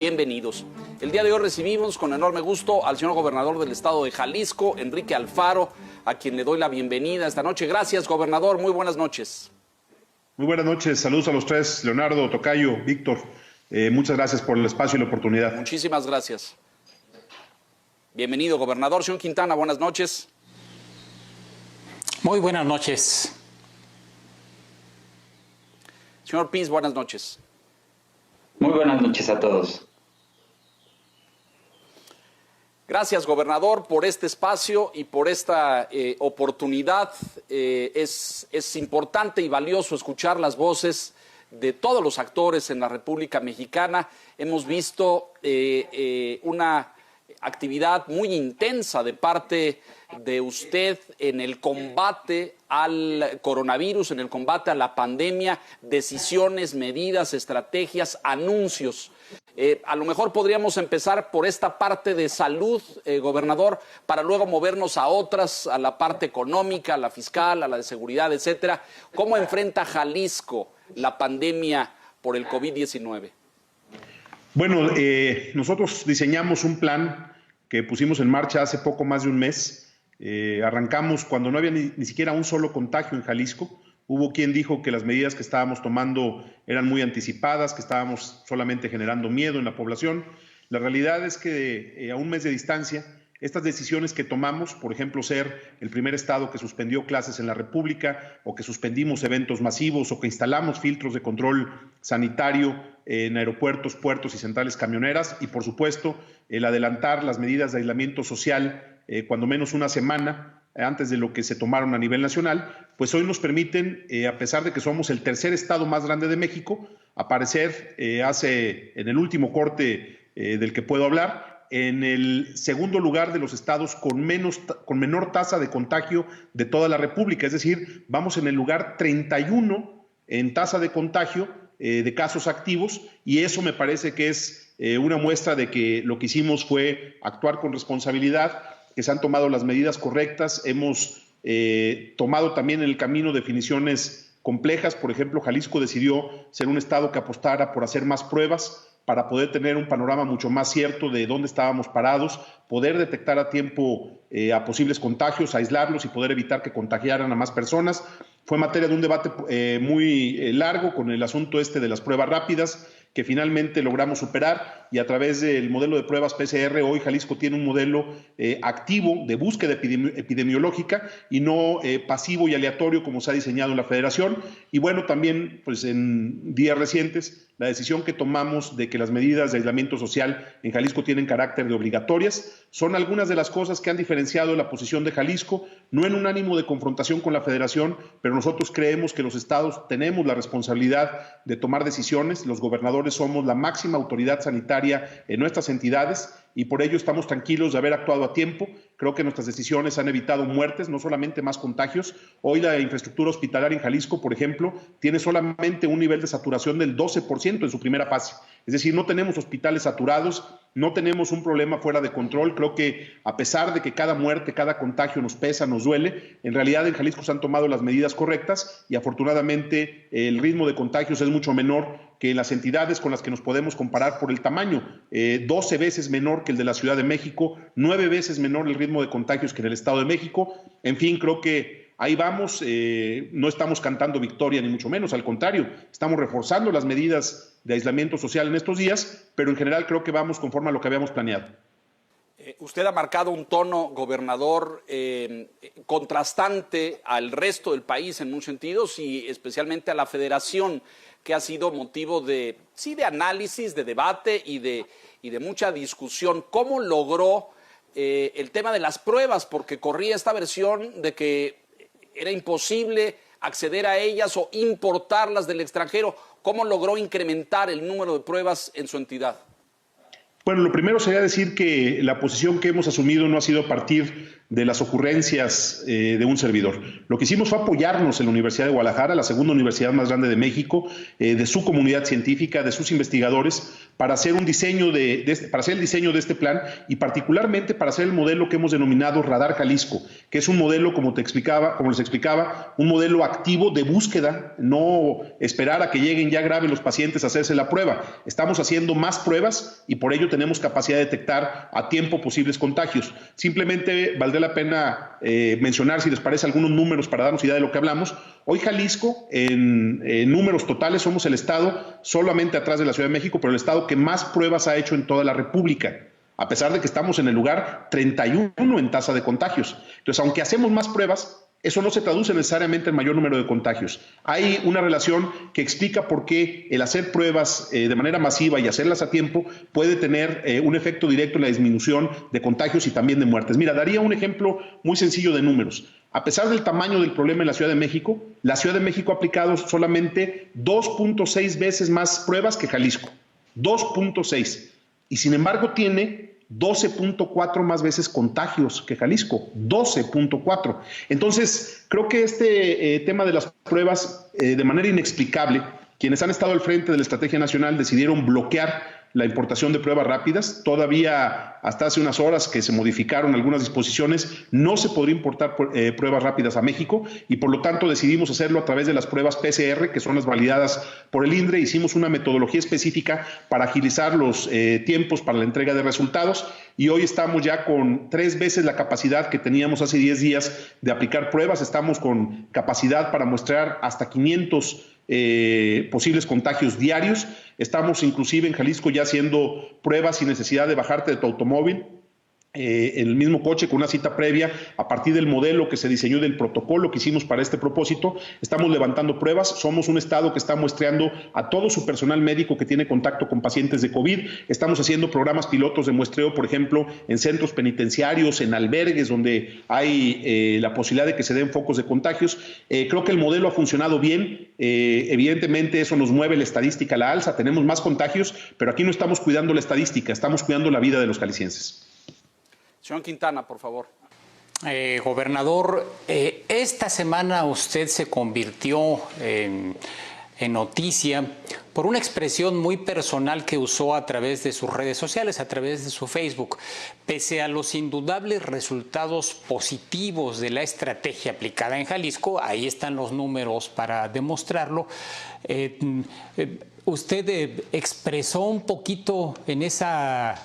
Bienvenidos. El día de hoy recibimos con enorme gusto al señor gobernador del estado de Jalisco, Enrique Alfaro, a quien le doy la bienvenida esta noche. Gracias, gobernador. Muy buenas noches. Muy buenas noches. Saludos a los tres, Leonardo, Tocayo, Víctor. Muchas gracias por el espacio y la oportunidad. Muchísimas gracias. Bienvenido, gobernador. Señor Quintana, buenas noches. Muy buenas noches. Señor Piz, buenas noches. Muy buenas noches a todos. Gracias, gobernador, por este espacio y por esta oportunidad. Es importante y valioso escuchar las voces de todos los actores en la República Mexicana. Hemos visto una actividad muy intensa de parte de usted en el combate al coronavirus, en el combate a la pandemia, decisiones, medidas, estrategias, anuncios. A lo mejor podríamos empezar por esta parte de salud, gobernador, para luego movernos a otras, a la parte económica, a la fiscal, a la de seguridad, etcétera. ¿Cómo enfrenta Jalisco la pandemia por el COVID-19? Bueno, nosotros diseñamos un plan que pusimos en marcha hace poco más de un mes. Arrancamos cuando no había ni siquiera un solo contagio en Jalisco. Hubo quien dijo que las medidas que estábamos tomando eran muy anticipadas, que estábamos solamente generando miedo en la población. La realidad es que a un mes de distancia, estas decisiones que tomamos, por ejemplo, ser el primer estado que suspendió clases en la República, o que suspendimos eventos masivos, o que instalamos filtros de control sanitario en aeropuertos, puertos y centrales camioneras, y por supuesto el adelantar las medidas de aislamiento social cuando menos una semana antes de lo que se tomaron a nivel nacional, pues hoy nos permiten, a pesar de que somos el tercer estado más grande de México, aparecer en el último corte del que puedo hablar, en el segundo lugar de los estados con menor tasa de contagio de toda la República. Es decir, vamos en el lugar 31 en tasa de contagio de casos activos, y eso me parece que es una muestra de que lo que hicimos fue actuar con responsabilidad, que se han tomado las medidas correctas. Hemos tomado también en el camino definiciones complejas. Por ejemplo, Jalisco decidió ser un estado que apostara por hacer más pruebas para poder tener un panorama mucho más cierto de dónde estábamos parados, poder detectar a tiempo a posibles contagios, aislarlos y poder evitar que contagiaran a más personas. Fue materia de un debate muy largo con el asunto de las pruebas rápidas, que finalmente logramos superar, y a través del modelo de pruebas PCR, hoy Jalisco tiene un modelo activo de búsqueda epidemiológica y no pasivo y aleatorio como se ha diseñado en la Federación. Y bueno, también pues en días recientes, la decisión que tomamos de que las medidas de aislamiento social en Jalisco tienen carácter de obligatorias son algunas de las cosas que han diferenciado la posición de Jalisco, no en un ánimo de confrontación con la Federación, pero nosotros creemos que los estados tenemos la responsabilidad de tomar decisiones. Los gobernadores somos la máxima autoridad sanitaria en nuestras entidades y por ello estamos tranquilos de haber actuado a tiempo. Creo que nuestras decisiones han evitado muertes, no solamente más contagios. Hoy la infraestructura hospitalaria en Jalisco, por ejemplo, tiene solamente un nivel de saturación del 12% en su primera fase. Es decir, no tenemos hospitales saturados, no tenemos un problema fuera de control. Creo que a pesar de que cada muerte, cada contagio nos pesa, nos duele, en realidad en Jalisco se han tomado las medidas correctas y afortunadamente el ritmo de contagios es mucho menor que en las entidades con las que nos podemos comparar por el tamaño. 12 veces menor que el de la Ciudad de México, 9 veces menor el ritmo de contagios que en el Estado de México. En fin, creo que ahí vamos, no estamos cantando victoria ni mucho menos, al contrario, estamos reforzando las medidas de aislamiento social en estos días, pero en general creo que vamos conforme a lo que habíamos planeado. Usted ha marcado un tono, gobernador, contrastante al resto del país en muchos sentidos y especialmente a la Federación, que ha sido motivo de análisis, de debate y de mucha discusión. ¿Cómo logró el tema de las pruebas? Porque corría esta versión de que era imposible acceder a ellas o importarlas del extranjero. ¿Cómo logró incrementar el número de pruebas en su entidad? Bueno, lo primero sería decir que la posición que hemos asumido no ha sido a partir de las ocurrencias de un servidor. Lo que hicimos fue apoyarnos en la Universidad de Guadalajara, la segunda universidad más grande de México, de su comunidad científica, de sus investigadores, para hacer un diseño para hacer el diseño de este plan y particularmente para hacer el modelo que hemos denominado Radar Jalisco, que es un modelo, como les explicaba, un modelo activo de búsqueda, no esperar a que lleguen ya graves los pacientes a hacerse la prueba. Estamos haciendo más pruebas y por ello tenemos capacidad de detectar a tiempo posibles contagios. Simplemente valdría la pena mencionar, si les parece, algunos números para darnos idea de lo que hablamos. Hoy Jalisco, en números totales, somos el estado, solamente atrás de la Ciudad de México, pero el estado que más pruebas ha hecho en toda la República, a pesar de que estamos en el lugar 31 en tasa de contagios. Entonces, aunque hacemos más pruebas, eso no se traduce necesariamente en mayor número de contagios. Hay una relación que explica por qué el hacer pruebas de manera masiva y hacerlas a tiempo puede tener un efecto directo en la disminución de contagios y también de muertes. Mira, daría un ejemplo muy sencillo de números. A pesar del tamaño del problema en la Ciudad de México ha aplicado solamente 2.6 veces más pruebas que Jalisco. 2.6. Y sin embargo tiene 12.4 más veces contagios que Jalisco, 12.4. Entonces, creo que este tema de las pruebas, de manera inexplicable, quienes han estado al frente de la estrategia nacional decidieron bloquear la importación de pruebas rápidas. Todavía hasta hace unas horas que se modificaron algunas disposiciones, no se podría importar pruebas rápidas a México y por lo tanto decidimos hacerlo a través de las pruebas PCR, que son las validadas por el INDRE. Hicimos una metodología específica para agilizar los tiempos para la entrega de resultados y hoy estamos ya con 3 veces la capacidad que teníamos hace 10 días de aplicar pruebas. Estamos con capacidad para muestrear hasta 500 posibles contagios diarios. Estamos inclusive en Jalisco ya haciendo pruebas sin necesidad de bajarte de tu automóvil, en el mismo coche con una cita previa a partir del modelo que se diseñó y del protocolo que hicimos para este propósito. Estamos levantando pruebas. Somos un estado que está muestreando a todo su personal médico que tiene contacto con pacientes de COVID. Estamos haciendo programas pilotos de muestreo, por ejemplo, en centros penitenciarios, en albergues donde hay la posibilidad de que se den focos de contagios. Creo que el modelo ha funcionado bien. Evidentemente eso nos mueve la estadística a la alza. Tenemos más contagios, pero aquí no estamos cuidando la estadística, estamos cuidando la vida de los jaliscienses. Señor Quintana, por favor. Gobernador, esta semana usted se convirtió en noticia por una expresión muy personal que usó a través de sus redes sociales, a través de su Facebook. Pese a los indudables resultados positivos de la estrategia aplicada en Jalisco, ahí están los números para demostrarlo, usted expresó un poquito en esa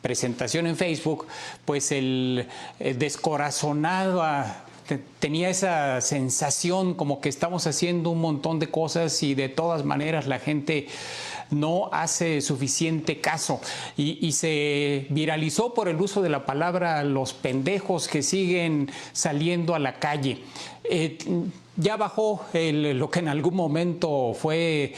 presentación en Facebook, pues el descorazonado, tenía esa sensación como que estamos haciendo un montón de cosas y de todas maneras la gente no hace suficiente caso y se viralizó por el uso de la palabra los pendejos que siguen saliendo a la calle. Ya bajó lo que en algún momento fue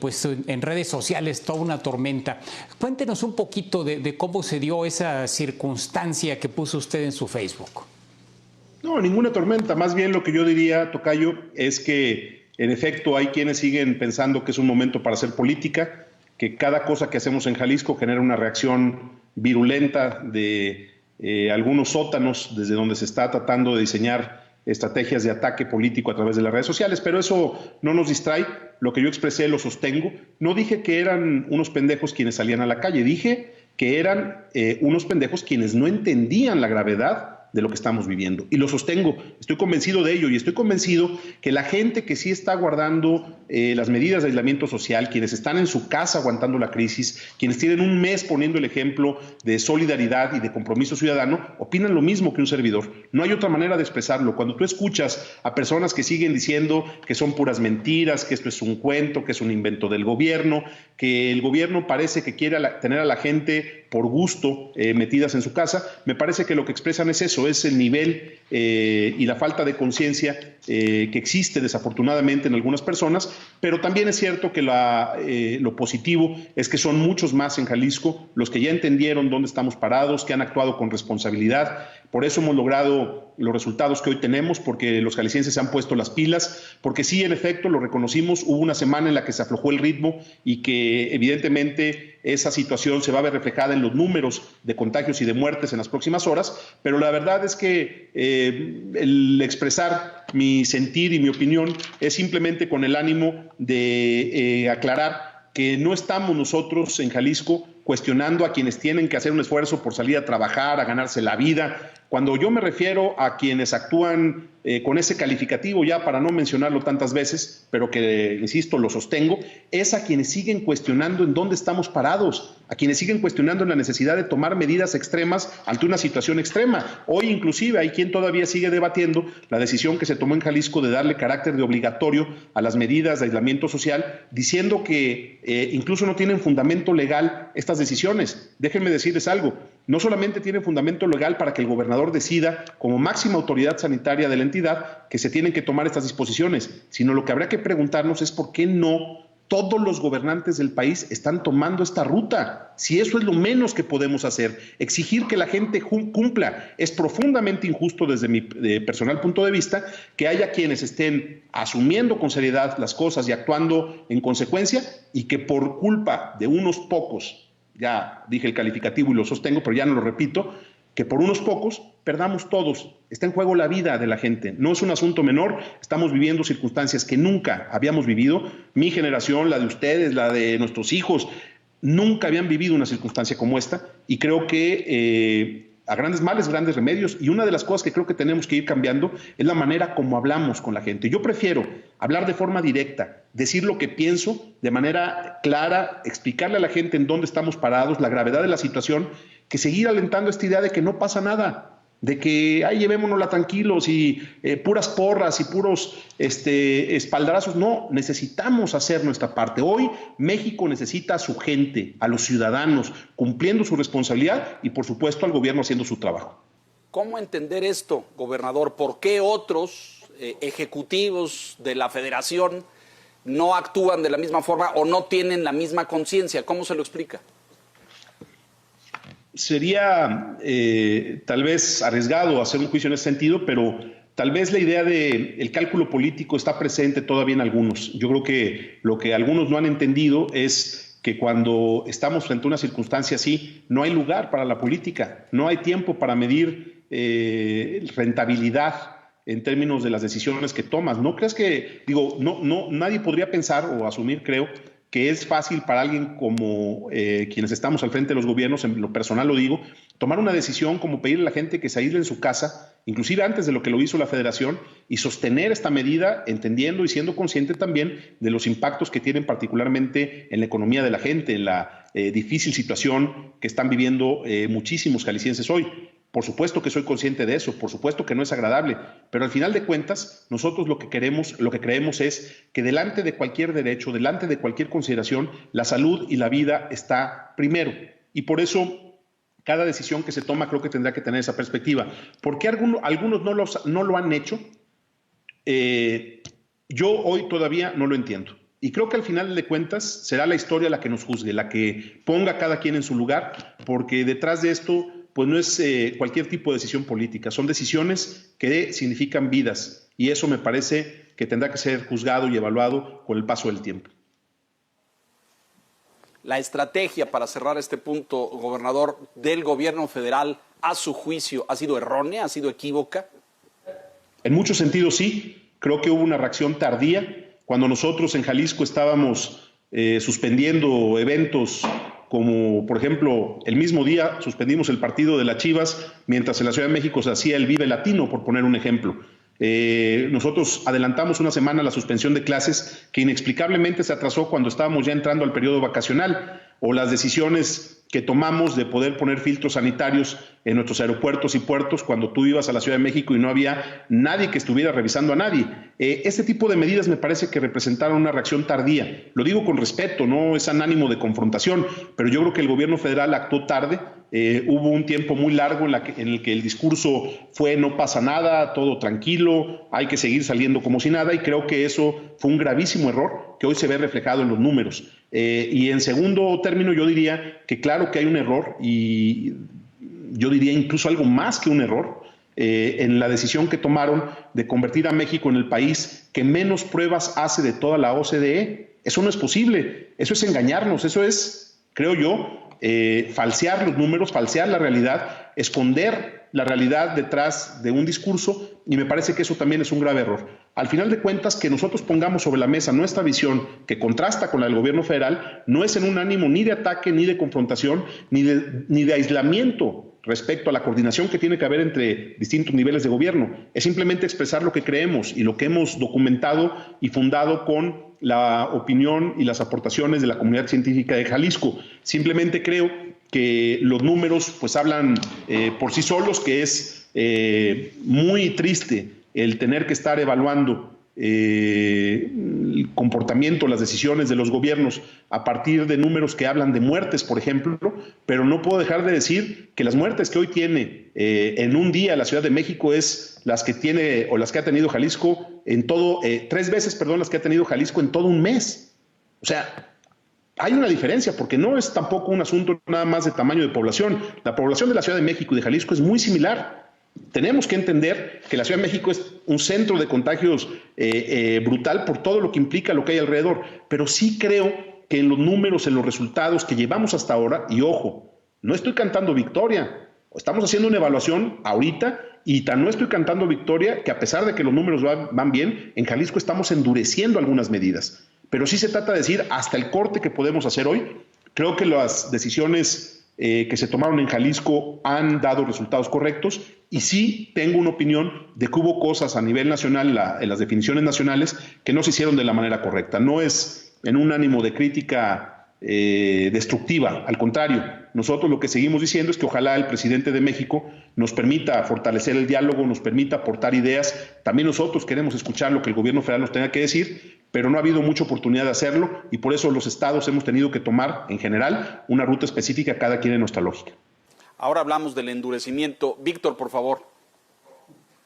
pues en redes sociales toda una tormenta. Cuéntenos un poquito de cómo se dio esa circunstancia que puso usted en su Facebook. No, ninguna tormenta. Más bien lo que yo diría, tocayo, es que en efecto hay quienes siguen pensando que es un momento para hacer política, que cada cosa que hacemos en Jalisco genera una reacción virulenta de algunos sótanos desde donde se está tratando de diseñar estrategias de ataque político a través de las redes sociales, pero eso no nos distrae. Lo que yo expresé lo sostengo. No dije que eran unos pendejos quienes salían a la calle, dije que eran unos pendejos quienes no entendían la gravedad de lo que estamos viviendo. Y lo sostengo, estoy convencido de ello y estoy convencido que la gente que sí está guardando las medidas de aislamiento social, quienes están en su casa aguantando la crisis, quienes tienen un mes poniendo el ejemplo de solidaridad y de compromiso ciudadano, opinan lo mismo que un servidor. No hay otra manera de expresarlo. Cuando tú escuchas a personas que siguen diciendo que son puras mentiras, que esto es un cuento, que es un invento del gobierno, que el gobierno parece que quiere tener a la gente por gusto metidas en su casa, me parece que lo que expresan es eso, es el nivel y la falta de conciencia que existe desafortunadamente en algunas personas, pero también es cierto que lo positivo es que son muchos más en Jalisco los que ya entendieron dónde estamos parados, que han actuado con responsabilidad. Por eso hemos logrado los resultados que hoy tenemos, porque los jaliscienses se han puesto las pilas, porque sí, en efecto, lo reconocimos, hubo una semana en la que se aflojó el ritmo y que evidentemente esa situación se va a ver reflejada en los números de contagios y de muertes en las próximas horas, pero la verdad es que el expresar mi sentir y mi opinión es simplemente con el ánimo de aclarar que no estamos nosotros en Jalisco cuestionando a quienes tienen que hacer un esfuerzo por salir a trabajar, a ganarse la vida. Cuando yo me refiero a quienes actúan con ese calificativo, ya para no mencionarlo tantas veces, pero que, insisto, lo sostengo, es a quienes siguen cuestionando en dónde estamos parados, a quienes siguen cuestionando la necesidad de tomar medidas extremas ante una situación extrema. Hoy inclusive hay quien todavía sigue debatiendo la decisión que se tomó en Jalisco de darle carácter de obligatorio a las medidas de aislamiento social, diciendo que incluso no tienen fundamento legal estas decisiones. Déjenme decirles algo, no solamente tienen fundamento legal para que el gobernador decida como máxima autoridad sanitaria de la entidad que se tienen que tomar estas disposiciones, sino lo que habrá que preguntarnos es por qué no todos los gobernantes del país están tomando esta ruta. Si eso es lo menos que podemos hacer, exigir que la gente cumpla. Es profundamente injusto desde mi personal punto de vista que haya quienes estén asumiendo con seriedad las cosas y actuando en consecuencia y que por culpa de unos pocos, ya dije el calificativo y lo sostengo, pero ya no lo repito, que por unos pocos perdamos todos. Está en juego la vida de la gente. No es un asunto menor. Estamos viviendo circunstancias que nunca habíamos vivido. Mi generación, la de ustedes, la de nuestros hijos, nunca habían vivido una circunstancia como esta. Y creo que a grandes males, grandes remedios. Y una de las cosas que creo que tenemos que ir cambiando es la manera como hablamos con la gente. Yo prefiero hablar de forma directa, decir lo que pienso de manera clara, explicarle a la gente en dónde estamos parados, la gravedad de la situación, que seguir alentando esta idea de que no pasa nada, de que ahí llevémonosla tranquilos y puras porras y puros espaldarazos. No, necesitamos hacer nuestra parte. Hoy México necesita a su gente, a los ciudadanos, cumpliendo su responsabilidad y, por supuesto, al gobierno haciendo su trabajo. ¿Cómo entender esto, gobernador? ¿Por qué otros ejecutivos de la federación no actúan de la misma forma o no tienen la misma conciencia? ¿Cómo se lo explica? Sería tal vez arriesgado hacer un juicio en ese sentido, pero tal vez la idea del cálculo político está presente todavía en algunos. Yo creo que lo que algunos no han entendido es que cuando estamos frente a una circunstancia así, no hay lugar para la política, no hay tiempo para medir rentabilidad en términos de las decisiones que tomas. ¿No crees que, nadie podría pensar o asumir, creo, que es fácil para alguien como quienes estamos al frente de los gobiernos, en lo personal lo digo, tomar una decisión como pedirle a la gente que se aísle en su casa, inclusive antes de lo que lo hizo la Federación, y sostener esta medida entendiendo y siendo consciente también de los impactos que tienen particularmente en la economía de la gente, en la difícil situación que están viviendo muchísimos jaliscienses hoy. Por supuesto que soy consciente de eso, por supuesto que no es agradable, pero al final de cuentas, nosotros lo que creemos es que delante de cualquier derecho, delante de cualquier consideración, la salud y la vida está primero. Y por eso, cada decisión que se toma creo que tendrá que tener esa perspectiva. ¿Por qué algunos no lo han hecho? Yo hoy todavía no lo entiendo. Y creo que al final de cuentas será la historia la que nos juzgue, la que ponga a cada quien en su lugar, porque detrás de esto pues no es cualquier tipo de decisión política, son decisiones que significan vidas y eso me parece que tendrá que ser juzgado y evaluado con el paso del tiempo. La estrategia, para cerrar este punto, gobernador, del gobierno federal, a su juicio, ¿ha sido errónea, ha sido equívoca? En muchos sentidos sí, creo que hubo una reacción tardía. Cuando nosotros en Jalisco estábamos suspendiendo eventos como, por ejemplo, el mismo día suspendimos el partido de las Chivas, mientras en la Ciudad de México se hacía el Vive Latino, por poner un ejemplo. Nosotros adelantamos una semana la suspensión de clases que inexplicablemente se atrasó cuando estábamos ya entrando al periodo vacacional, o las decisiones que tomamos de poder poner filtros sanitarios en nuestros aeropuertos y puertos cuando tú ibas a la Ciudad de México y no había nadie que estuviera revisando a nadie. Este tipo de medidas me parece que representaron una reacción tardía. Lo digo con respeto, no es en ánimo de confrontación, pero yo creo que el gobierno federal actuó tarde. Hubo un tiempo muy largo en el que el discurso fue no pasa nada, todo tranquilo, hay que seguir saliendo como si nada, y creo que eso fue un gravísimo error que hoy se ve reflejado en los números. Y en segundo término yo diría que claro que hay un error, y yo diría incluso algo más que un error, en la decisión que tomaron de convertir a México en el país que menos pruebas hace de toda la OCDE. Eso no es posible, eso es engañarnos, eso es, creo yo, falsear los números, falsear la realidad, esconder la realidad detrás de un discurso, y me parece que eso también es un grave error. Al final de cuentas, que nosotros pongamos sobre la mesa nuestra visión, que contrasta con la del gobierno federal, no es en un ánimo ni de ataque, ni de confrontación, ni de aislamiento respecto a la coordinación que tiene que haber entre distintos niveles de gobierno. Es simplemente expresar lo que creemos y lo que hemos documentado y fundado con la opinión y las aportaciones de la comunidad científica de Jalisco. Simplemente creo que los números pues hablan por sí solos, que es muy triste el tener que estar evaluando el comportamiento, las decisiones de los gobiernos a partir de números que hablan de muertes, por ejemplo, pero no puedo dejar de decir que las muertes que hoy tiene en un día la Ciudad de México es las que tiene o las que ha tenido Jalisco en todo, 3 veces, las que ha tenido Jalisco en todo un mes. O sea, hay una diferencia porque no es tampoco un asunto nada más de tamaño de población. La población de la Ciudad de México y de Jalisco es muy similar. Tenemos que entender que la Ciudad de México es un centro de contagios brutal por todo lo que implica lo que hay alrededor, pero sí creo que en los números, en los resultados que llevamos hasta ahora, y ojo, no estoy cantando victoria, estamos haciendo una evaluación ahorita y no estoy cantando victoria que a pesar de que los números van bien, en Jalisco estamos endureciendo algunas medidas, pero sí se trata de decir hasta el corte que podemos hacer hoy. Creo que las decisiones que se tomaron en Jalisco han dado resultados correctos y sí tengo una opinión de que hubo cosas a nivel nacional, en las definiciones nacionales, que no se hicieron de la manera correcta. No es en un ánimo de crítica destructiva, al contrario, nosotros lo que seguimos diciendo es que ojalá el presidente de México nos permita fortalecer el diálogo, nos permita aportar ideas. También nosotros queremos escuchar lo que el gobierno federal nos tenga que decir, pero no ha habido mucha oportunidad de hacerlo y por eso los estados hemos tenido que tomar, en general, una ruta específica, cada quien en nuestra lógica. Ahora hablamos del endurecimiento. Víctor, por favor.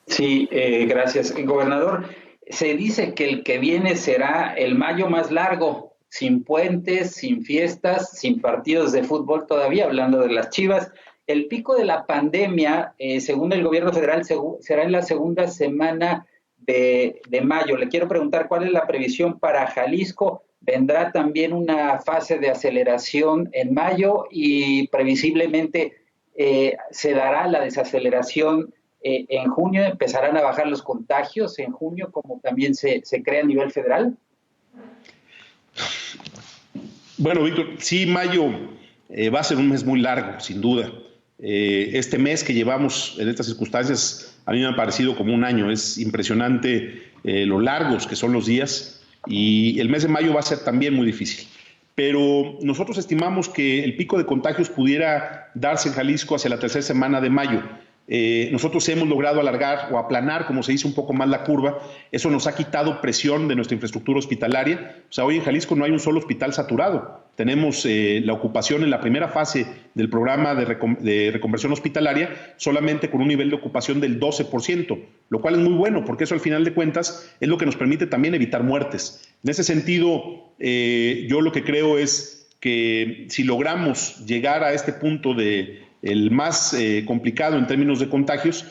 Sí, gracias. Gobernador, se dice que el que viene será el mayo más largo, sin puentes, sin fiestas, sin partidos de fútbol todavía, hablando de las Chivas. El pico de la pandemia, según el gobierno federal, será en la segunda semana de mayo. Le quiero preguntar cuál es la previsión para Jalisco. ¿Vendrá también una fase de aceleración en mayo y previsiblemente se dará la desaceleración en junio? ¿Empezarán a bajar los contagios en junio como también se crea a nivel federal? Bueno, Víctor, sí, mayo va a ser un mes muy largo, sin duda. Este mes que llevamos en estas circunstancias a mí me ha parecido como un año. Es impresionante lo largos que son los días y el mes de mayo va a ser también muy difícil. Pero nosotros estimamos que el pico de contagios pudiera darse en Jalisco hacia la tercera semana de mayo. Nosotros hemos logrado alargar o aplanar, como se dice, un poco más la curva. Eso nos ha quitado presión de nuestra infraestructura hospitalaria. O sea, hoy en Jalisco no hay un solo hospital saturado. Tenemos la ocupación en la primera fase del programa de reconversión hospitalaria solamente con un nivel de ocupación del 12%, lo cual es muy bueno porque eso al final de cuentas es lo que nos permite también evitar muertes. En ese sentido, yo lo que creo es que si logramos llegar a este punto el más complicado en términos de contagios,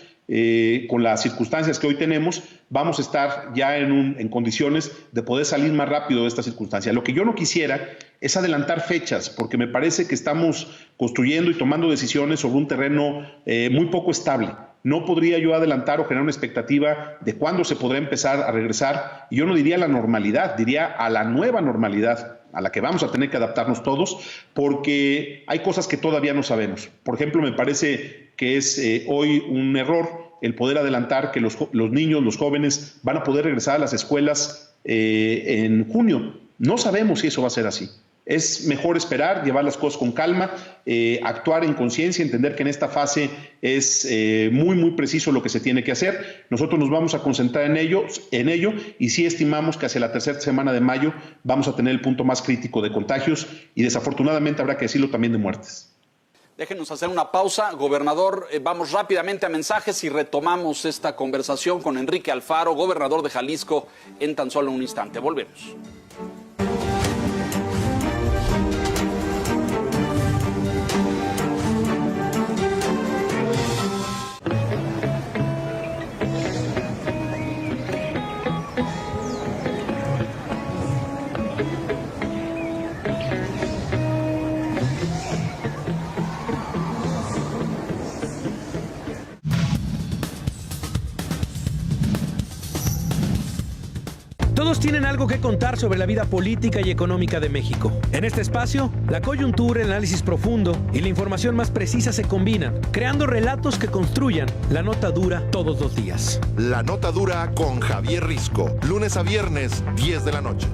con las circunstancias que hoy tenemos, vamos a estar ya en condiciones de poder salir más rápido de esta circunstancia. Lo que yo no quisiera es adelantar fechas, porque me parece que estamos construyendo y tomando decisiones sobre un terreno muy poco estable. No podría yo adelantar o generar una expectativa de cuándo se podrá empezar a regresar, y yo no diría a la normalidad, diría a la nueva normalidad, a la que vamos a tener que adaptarnos todos, porque hay cosas que todavía no sabemos. Por ejemplo, me parece que es hoy un error el poder adelantar que los niños, los jóvenes van a poder regresar a las escuelas en junio. No sabemos si eso va a ser así. Es mejor esperar, llevar las cosas con calma, actuar en conciencia, entender que en esta fase es muy, muy preciso lo que se tiene que hacer. Nosotros nos vamos a concentrar en ello y sí estimamos que hacia la tercera semana de mayo vamos a tener el punto más crítico de contagios y desafortunadamente habrá que decirlo también de muertes. Déjenos hacer una pausa. Gobernador, vamos rápidamente a mensajes y retomamos esta conversación con Enrique Alfaro, gobernador de Jalisco, en tan solo un instante. Volvemos. Todos tienen algo que contar sobre la vida política y económica de México. En este espacio, la coyuntura, el análisis profundo y la información más precisa se combinan, creando relatos que construyan la nota dura todos los días. La Nota Dura con Javier Risco, lunes a viernes, 10 de la noche.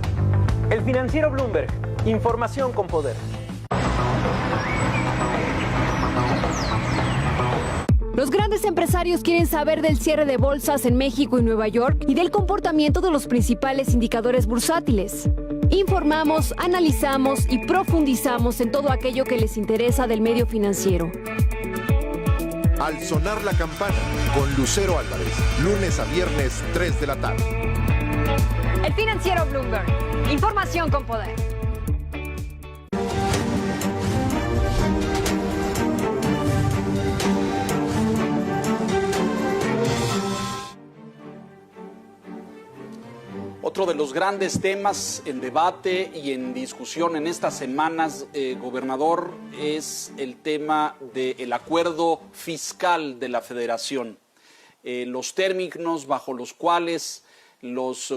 El Financiero Bloomberg, información con poder. Los grandes empresarios quieren saber del cierre de bolsas en México y Nueva York y del comportamiento de los principales indicadores bursátiles. Informamos, analizamos y profundizamos en todo aquello que les interesa del medio financiero. Al sonar la campana, con Lucero Álvarez, lunes a viernes, 3 de la tarde. El Financiero Bloomberg, información con poder. Otro de los grandes temas en debate y en discusión en estas semanas, gobernador, es el tema del acuerdo fiscal de la Federación. Los términos bajo los cuales los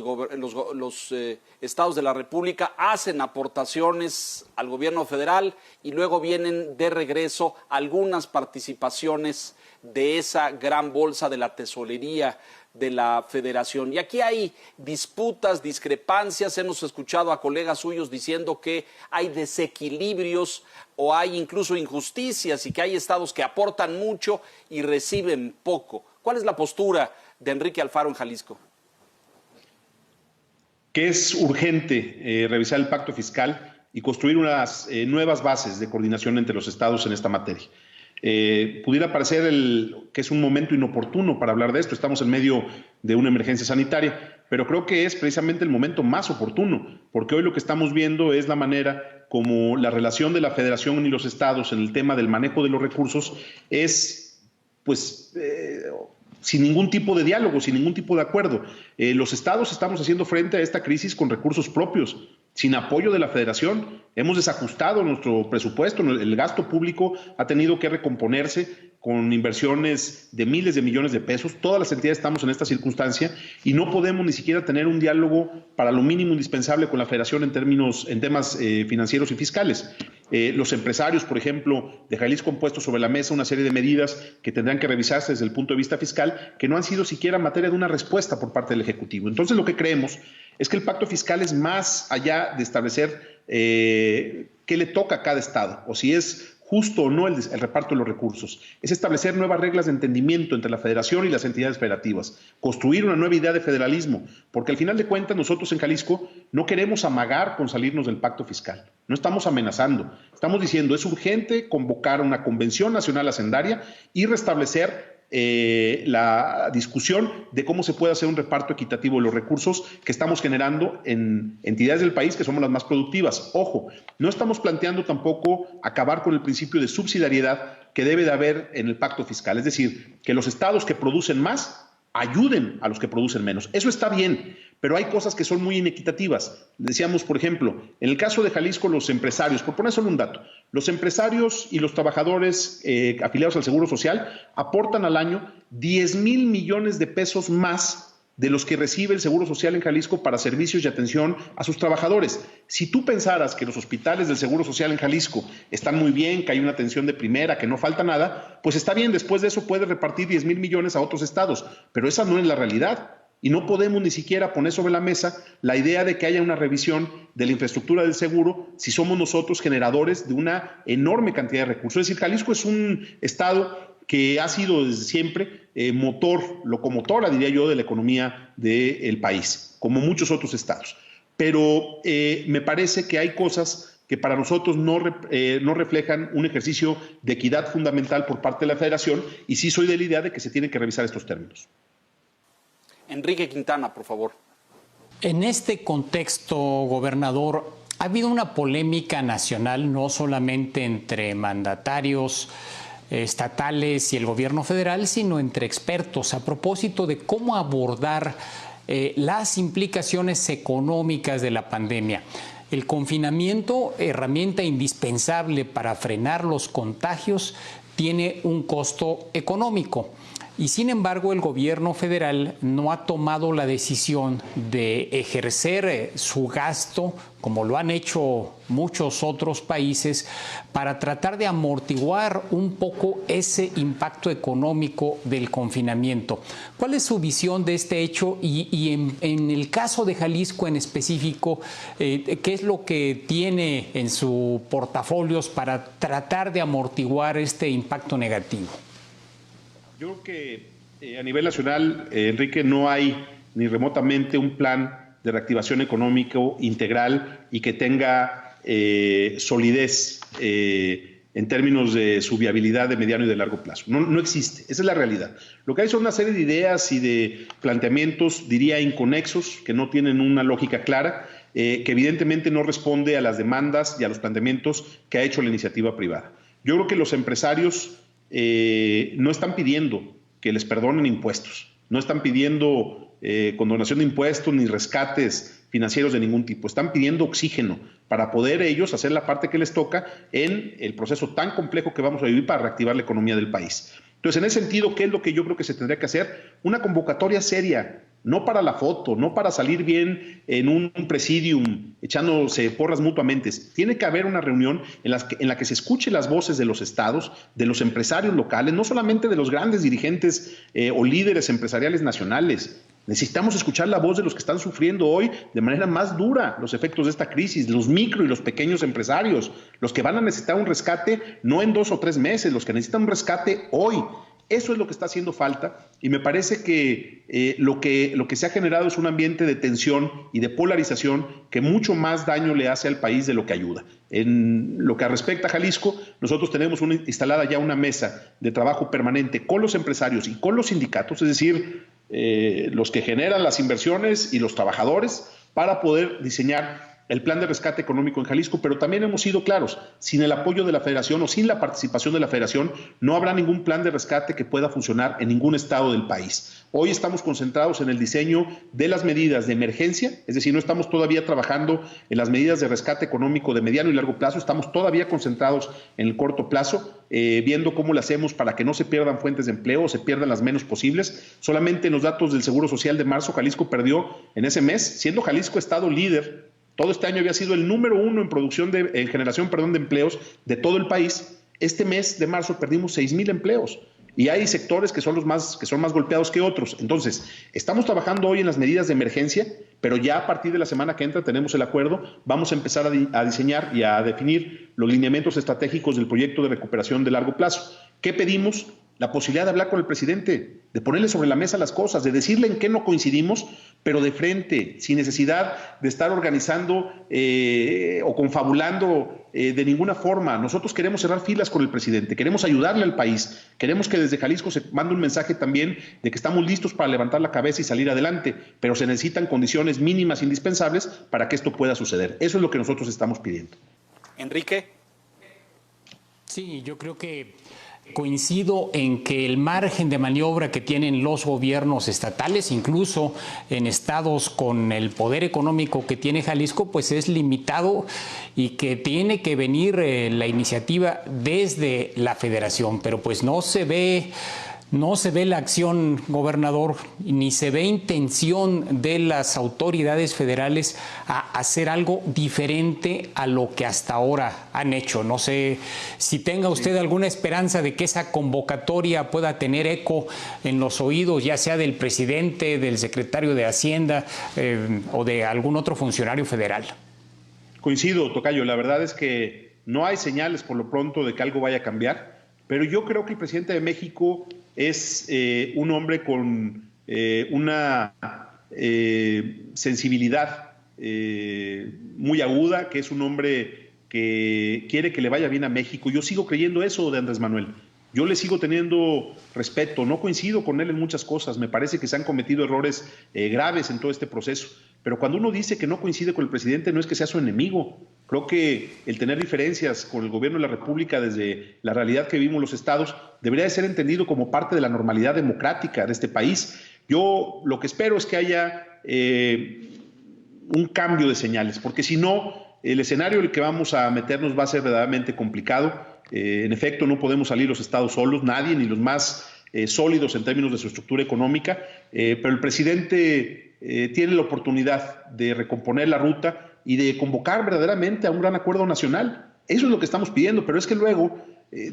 estados de la República hacen aportaciones al gobierno federal y luego vienen de regreso algunas participaciones de esa gran bolsa de la tesorería de la Federación. Y aquí hay disputas, discrepancias. Hemos escuchado a colegas suyos diciendo que hay desequilibrios o hay incluso injusticias y que hay estados que aportan mucho y reciben poco. ¿Cuál es la postura de Enrique Alfaro en Jalisco? Que es urgente revisar el pacto fiscal y construir unas nuevas bases de coordinación entre los estados en esta materia. Pudiera parecer que es un momento inoportuno para hablar de esto, estamos en medio de una emergencia sanitaria, pero creo que es precisamente el momento más oportuno, porque hoy lo que estamos viendo es la manera como la relación de la Federación y los estados en el tema del manejo de los recursos es, pues, sin ningún tipo de diálogo, sin ningún tipo de acuerdo. Los estados estamos haciendo frente a esta crisis con recursos propios, sin apoyo de la Federación. Hemos desajustado nuestro presupuesto, el gasto público ha tenido que recomponerse con inversiones de miles de millones de pesos. Todas las entidades estamos en esta circunstancia y no podemos ni siquiera tener un diálogo para lo mínimo indispensable con la Federación en temas financieros y fiscales. Los empresarios, por ejemplo, de Jalisco han puesto sobre la mesa una serie de medidas que tendrán que revisarse desde el punto de vista fiscal, que no han sido siquiera materia de una respuesta por parte del Ejecutivo. Entonces, lo que creemos es que el pacto fiscal es más allá de establecer qué le toca a cada estado o si es justo o no el reparto de los recursos. Es establecer nuevas reglas de entendimiento entre la Federación y las entidades federativas, construir una nueva idea de federalismo, porque al final de cuentas nosotros en Jalisco no queremos amagar con salirnos del pacto fiscal, no estamos amenazando, estamos diciendo es urgente convocar una convención nacional hacendaria y restablecer la discusión de cómo se puede hacer un reparto equitativo de los recursos que estamos generando en entidades del país que somos las más productivas. Ojo, no estamos planteando tampoco acabar con el principio de subsidiariedad que debe de haber en el pacto fiscal, es decir, que los estados que producen más ayuden a los que producen menos. Eso está bien, pero hay cosas que son muy inequitativas. Decíamos, por ejemplo, en el caso de Jalisco, los empresarios, por poner solo un dato, los empresarios y los trabajadores afiliados al Seguro Social aportan al año 10,000 millones de pesos más de los que recibe el Seguro Social en Jalisco para servicios y atención a sus trabajadores. Si tú pensaras que los hospitales del Seguro Social en Jalisco están muy bien, que hay una atención de primera, que no falta nada, pues está bien, después de eso puedes repartir 10,000 millones a otros estados, pero esa no es la realidad. Y no podemos ni siquiera poner sobre la mesa la idea de que haya una revisión de la infraestructura del seguro si somos nosotros generadores de una enorme cantidad de recursos. Es decir, Jalisco es un estado que ha sido desde siempre locomotora, diría yo, de la economía del país, como muchos otros estados. Pero me parece que hay cosas que para nosotros no reflejan un ejercicio de equidad fundamental por parte de la Federación y sí soy de la idea de que se tienen que revisar estos términos. Enrique Quintana, por favor. En este contexto, gobernador, ha habido una polémica nacional, no solamente entre mandatarios estatales y el gobierno federal, sino entre expertos a propósito de cómo abordar las implicaciones económicas de la pandemia. El confinamiento, herramienta indispensable para frenar los contagios, tiene un costo económico. y sin embargo el gobierno federal no ha tomado la decisión de ejercer su gasto, como lo han hecho muchos otros países, para tratar de amortiguar un poco ese impacto económico del confinamiento. ¿Cuál es su visión de este hecho y en el caso de Jalisco en específico, qué es lo que tiene en su portafolios para tratar de amortiguar este impacto negativo? Yo creo que a nivel nacional, Enrique, no hay ni remotamente un plan de reactivación económico integral y que tenga solidez en términos de su viabilidad de mediano y de largo plazo. No existe, esa es la realidad. Lo que hay son una serie de ideas y de planteamientos, diría, inconexos, que no tienen una lógica clara, que evidentemente no responde a las demandas y a los planteamientos que ha hecho la iniciativa privada. Yo creo que los empresarios no están pidiendo que les perdonen impuestos, no están pidiendo condonación de impuestos ni rescates financieros de ningún tipo. Están pidiendo oxígeno para poder ellos hacer la parte que les toca en el proceso tan complejo que vamos a vivir para reactivar la economía del país. Entonces, en ese sentido, ¿qué es lo que yo creo que se tendría que hacer? Una convocatoria seria, no para la foto, no para salir bien en un presidium echándose porras mutuamente. Tiene que haber una reunión en la que se escuche las voces de los estados, de los empresarios locales, no solamente de los grandes dirigentes o líderes empresariales nacionales. Necesitamos escuchar la voz de los que están sufriendo hoy de manera más dura los efectos de esta crisis, los micro y los pequeños empresarios, los que van a necesitar un rescate no en 2 o 3 meses, los que necesitan un rescate hoy. Eso es lo que está haciendo falta y me parece que lo que se ha generado es un ambiente de tensión y de polarización que mucho más daño le hace al país de lo que ayuda. En lo que respecta a Jalisco, nosotros tenemos instalada ya una mesa de trabajo permanente con los empresarios y con los sindicatos, es decir, los que generan las inversiones y los trabajadores, para poder diseñar el plan de rescate económico en Jalisco, pero también hemos sido claros, sin el apoyo de la Federación o sin la participación de la Federación, no habrá ningún plan de rescate que pueda funcionar en ningún estado del país. Hoy estamos concentrados en el diseño de las medidas de emergencia, es decir, no estamos todavía trabajando en las medidas de rescate económico de mediano y largo plazo, estamos todavía concentrados en el corto plazo, viendo cómo lo hacemos para que no se pierdan fuentes de empleo o se pierdan las menos posibles. Solamente en los datos del Seguro Social de marzo, Jalisco perdió en ese mes, siendo Jalisco estado líder. Todo este año había sido el número 1 en generación de empleos de todo el país. Este mes de marzo perdimos 6,000 empleos y hay sectores que son más golpeados que otros. Entonces, estamos trabajando hoy en las medidas de emergencia, pero ya a partir de la semana que entra tenemos el acuerdo, vamos a empezar a diseñar y a definir los lineamientos estratégicos del proyecto de recuperación de largo plazo. ¿Qué pedimos? La posibilidad de hablar con el presidente, de ponerle sobre la mesa las cosas, de decirle en qué no coincidimos, pero de frente, sin necesidad de estar organizando o confabulando de ninguna forma. Nosotros queremos cerrar filas con el presidente, queremos ayudarle al país, queremos que desde Jalisco se mande un mensaje también de que estamos listos para levantar la cabeza y salir adelante, pero se necesitan condiciones mínimas indispensables para que esto pueda suceder. Eso es lo que nosotros estamos pidiendo. Enrique. Sí, yo creo que coincido en que el margen de maniobra que tienen los gobiernos estatales, incluso en estados con el poder económico que tiene Jalisco, pues es limitado y que tiene que venir la iniciativa desde la federación, pero pues no se ve la acción, gobernador, ni se ve intención de las autoridades federales a hacer algo diferente a lo que hasta ahora han hecho. No sé si tenga usted alguna esperanza de que esa convocatoria pueda tener eco en los oídos, ya sea del presidente, del secretario de Hacienda o de algún otro funcionario federal. Coincido, tocayo. La verdad es que no hay señales por lo pronto de que algo vaya a cambiar, pero yo creo que el presidente de México es un hombre con una sensibilidad muy aguda, que es un hombre que quiere que le vaya bien a México. Yo sigo creyendo eso de Andrés Manuel. Yo le sigo teniendo respeto, no coincido con él en muchas cosas, me parece que se han cometido errores graves en todo este proceso, pero cuando uno dice que no coincide con el presidente no es que sea su enemigo. Creo que el tener diferencias con el gobierno de la República desde la realidad que vivimos los estados debería de ser entendido como parte de la normalidad democrática de este país. Yo lo que espero es que haya un cambio de señales, porque si no, el escenario en el que vamos a meternos va a ser verdaderamente complicado. En efecto, no podemos salir los estados solos, nadie, ni los más sólidos en términos de su estructura económica, pero el presidente tiene la oportunidad de recomponer la ruta y de convocar verdaderamente a un gran acuerdo nacional. Eso es lo que estamos pidiendo, pero es que luego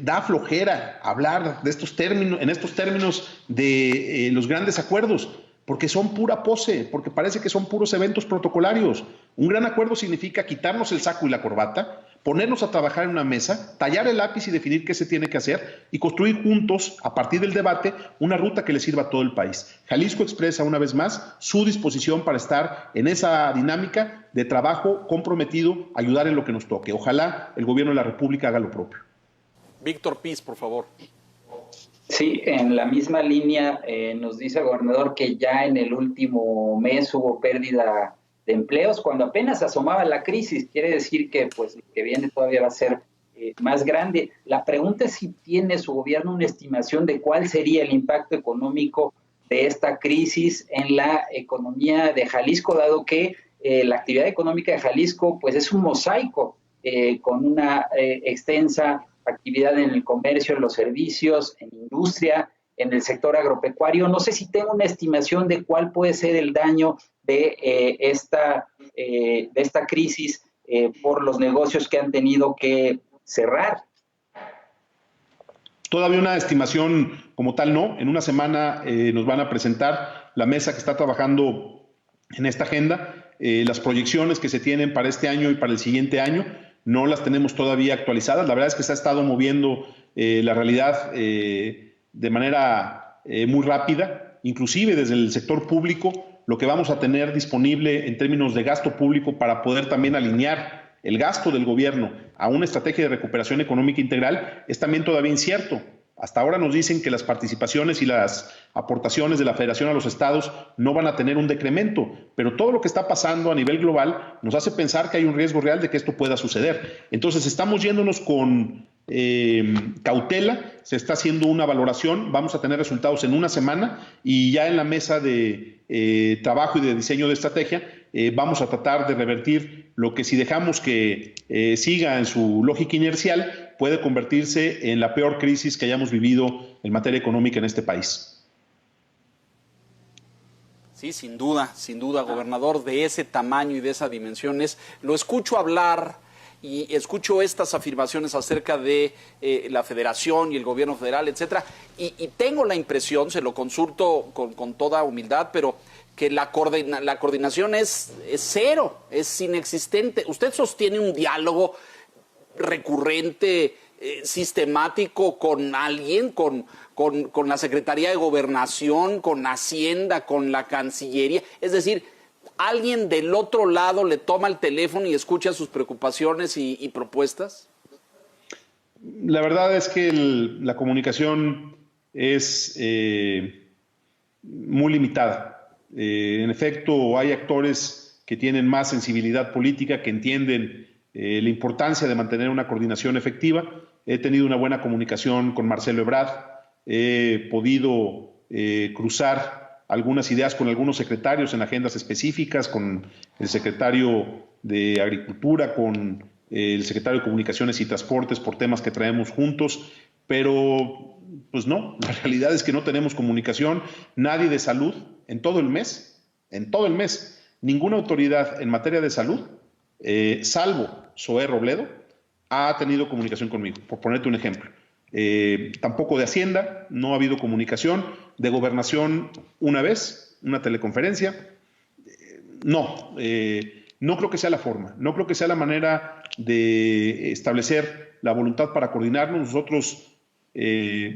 da flojera hablar de estos términos, en estos términos de los grandes acuerdos, porque son pura pose, porque parece que son puros eventos protocolarios. Un gran acuerdo significa quitarnos el saco y la corbata, ponernos a trabajar en una mesa, tallar el lápiz y definir qué se tiene que hacer y construir juntos, a partir del debate, una ruta que le sirva a todo el país. Jalisco expresa una vez más su disposición para estar en esa dinámica de trabajo comprometido, ayudar en lo que nos toque. Ojalá el gobierno de la República haga lo propio. Víctor Piz, por favor. Sí, en la misma línea nos dice el gobernador que ya en el último mes hubo pérdida de empleos cuando apenas asomaba la crisis. Quiere decir que pues lo que viene todavía va a ser más grande. La pregunta es si tiene su gobierno una estimación de cuál sería el impacto económico de esta crisis en la economía de Jalisco, dado que la actividad económica de Jalisco pues es un mosaico con una extensa actividad en el comercio, en los servicios, en industria, en el sector agropecuario. No sé si tengo una estimación de cuál puede ser el daño de esta crisis por los negocios que han tenido que cerrar. Todavía una estimación como tal no. En una semana nos van a presentar la mesa que está trabajando en esta agenda, las proyecciones que se tienen para este año y para el siguiente año. No las tenemos todavía actualizadas. La verdad es que se ha estado moviendo la realidad de manera muy rápida, inclusive desde el sector público. Lo que vamos a tener disponible en términos de gasto público para poder también alinear el gasto del gobierno a una estrategia de recuperación económica integral es también todavía incierto. Hasta ahora nos dicen que las participaciones y las aportaciones de la Federación a los estados no van a tener un decremento, pero todo lo que está pasando a nivel global nos hace pensar que hay un riesgo real de que esto pueda suceder. Entonces estamos yéndonos con cautela, se está haciendo una valoración, vamos a tener resultados en una semana y ya en la mesa de trabajo y de diseño de estrategia vamos a tratar de revertir lo que, si dejamos que siga en su lógica inercial, puede convertirse en la peor crisis que hayamos vivido en materia económica en este país. Sí, sin duda, gobernador, de ese tamaño y de esa dimensión. Lo escucho hablar y escucho estas afirmaciones acerca de la federación y el gobierno federal, etcétera, y tengo la impresión, se lo consulto con toda humildad, pero que la coordinación es cero, es inexistente. ¿Usted sostiene un diálogo recurrente, sistemático con alguien, con la Secretaría de Gobernación, con Hacienda, con la Cancillería? Es decir, ¿alguien del otro lado le toma el teléfono y escucha sus preocupaciones y propuestas? La verdad es que la comunicación es muy limitada. En efecto, hay actores que tienen más sensibilidad política, que entienden la importancia de mantener una coordinación efectiva. He tenido una buena comunicación con Marcelo Ebrard, he podido cruzar algunas ideas con algunos secretarios en agendas específicas, con el secretario de Agricultura, con el secretario de Comunicaciones y Transportes por temas que traemos juntos, pero pues no, la realidad es que no tenemos comunicación. Nadie de salud en todo el mes, ninguna autoridad en materia de salud, salvo Zoé Robledo, ha tenido comunicación conmigo, por ponerte un ejemplo. Tampoco de Hacienda, no ha habido comunicación. De Gobernación, una vez, una teleconferencia. No creo que sea la forma, no creo que sea la manera de establecer la voluntad para coordinarnos. Nosotros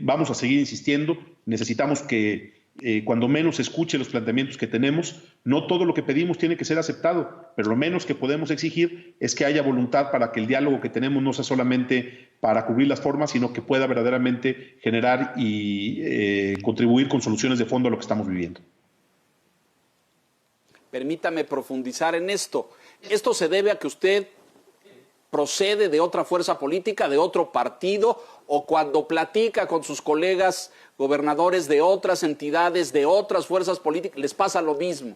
vamos a seguir insistiendo, necesitamos que cuando menos se escuche los planteamientos que tenemos. No todo lo que pedimos tiene que ser aceptado, pero lo menos que podemos exigir es que haya voluntad para que el diálogo que tenemos no sea solamente para cubrir las formas, sino que pueda verdaderamente generar y contribuir con soluciones de fondo a lo que estamos viviendo. Permítame profundizar en esto. ¿Esto se debe a que usted procede de otra fuerza política, de otro partido, o cuando platica con sus colegas gobernadores de otras entidades, de otras fuerzas políticas, les pasa lo mismo?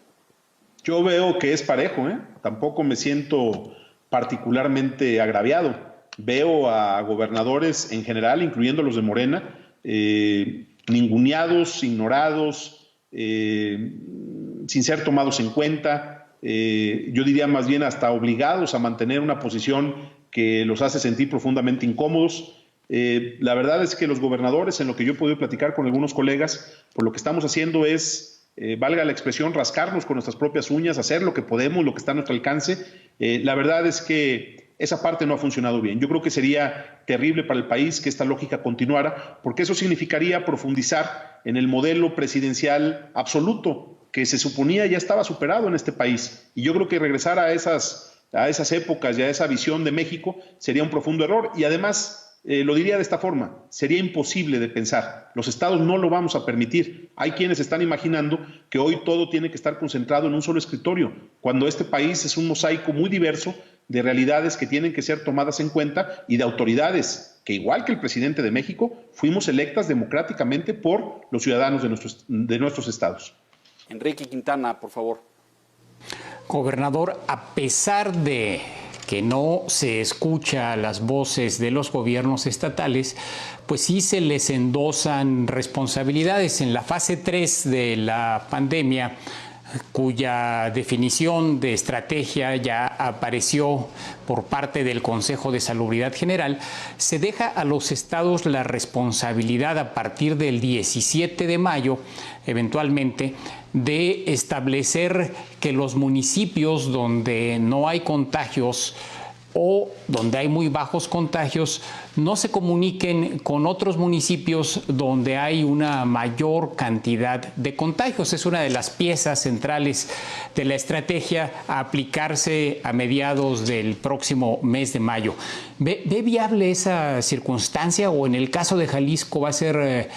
Yo veo que es parejo, Tampoco me siento particularmente agraviado. Veo a gobernadores en general, incluyendo los de Morena, ninguneados, ignorados, sin ser tomados en cuenta, yo diría más bien hasta obligados a mantener una posición que los hace sentir profundamente incómodos. La verdad es que los gobernadores, en lo que yo he podido platicar con algunos colegas, pues lo que estamos haciendo es, valga la expresión, rascarnos con nuestras propias uñas, hacer lo que podemos, lo que está a nuestro alcance. La verdad es que esa parte no ha funcionado bien. Yo creo que sería terrible para el país que esta lógica continuara, porque eso significaría profundizar en el modelo presidencial absoluto que se suponía ya estaba superado en este país. Y yo creo que regresar a esas épocas y a esa visión de México sería un profundo error. Y además, lo diría de esta forma, sería imposible de pensar. Los estados no lo vamos a permitir. Hay quienes están imaginando que hoy todo tiene que estar concentrado en un solo escritorio, cuando este país es un mosaico muy diverso de realidades que tienen que ser tomadas en cuenta y de autoridades que, igual que el presidente de México, fuimos electas democráticamente por los ciudadanos de nuestros estados. Enrique Quintana, por favor. Gobernador, a pesar de que no se escucha las voces de los gobiernos estatales, pues sí se les endosan responsabilidades. En la fase 3 de la pandemia, cuya definición de estrategia ya apareció por parte del Consejo de Salubridad General, se deja a los estados la responsabilidad a partir del 17 de mayo, eventualmente, de establecer que los municipios donde no hay contagios o donde hay muy bajos contagios no se comuniquen con otros municipios donde hay una mayor cantidad de contagios. Es una de las piezas centrales de la estrategia a aplicarse a mediados del próximo mes de mayo. ¿Ve viable esa circunstancia o en el caso de Jalisco va a ser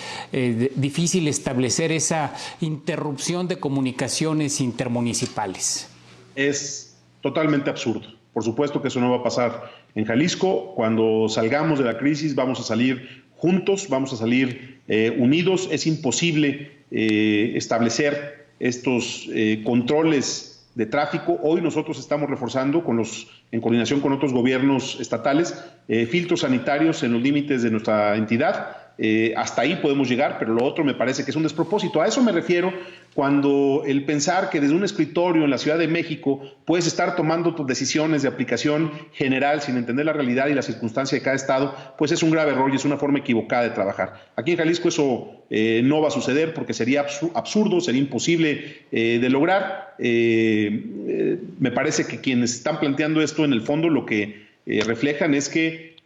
difícil establecer esa interrupción de comunicaciones intermunicipales? Es totalmente absurdo. Por supuesto que eso no va a pasar en Jalisco. Cuando salgamos de la crisis vamos a salir juntos, vamos a salir unidos. Es imposible establecer estos controles de tráfico. Hoy nosotros estamos reforzando, en coordinación con otros gobiernos estatales, filtros sanitarios en los límites de nuestra entidad. Hasta ahí podemos llegar, pero lo otro me parece que es un despropósito. A eso me refiero cuando el pensar que desde un escritorio en la Ciudad de México puedes estar tomando tus decisiones de aplicación general sin entender la realidad y la circunstancia de cada estado, pues es un grave error y es una forma equivocada de trabajar. Aquí en Jalisco eso no va a suceder porque sería absurdo, sería imposible de lograr. Me parece que quienes están planteando esto en el fondo lo que reflejan es que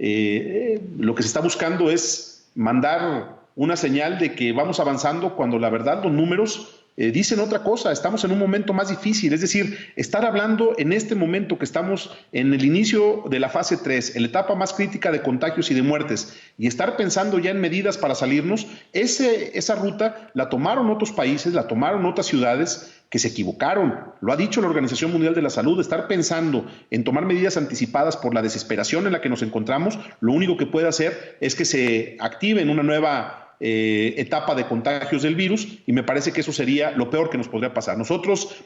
lo que se está buscando es mandar una señal de que vamos avanzando cuando la verdad los números dicen otra cosa. Estamos en un momento más difícil, es decir, estar hablando en este momento que estamos en el inicio de la fase 3, en la etapa más crítica de contagios y de muertes, y estar pensando ya en medidas para salirnos, esa ruta la tomaron otros países, la tomaron otras ciudades que se equivocaron. Lo ha dicho la Organización Mundial de la Salud, estar pensando en tomar medidas anticipadas por la desesperación en la que nos encontramos, lo único que puede hacer es que se active en una nueva etapa de contagios del virus, y me parece que eso sería lo peor que nos podría pasar. Nosotros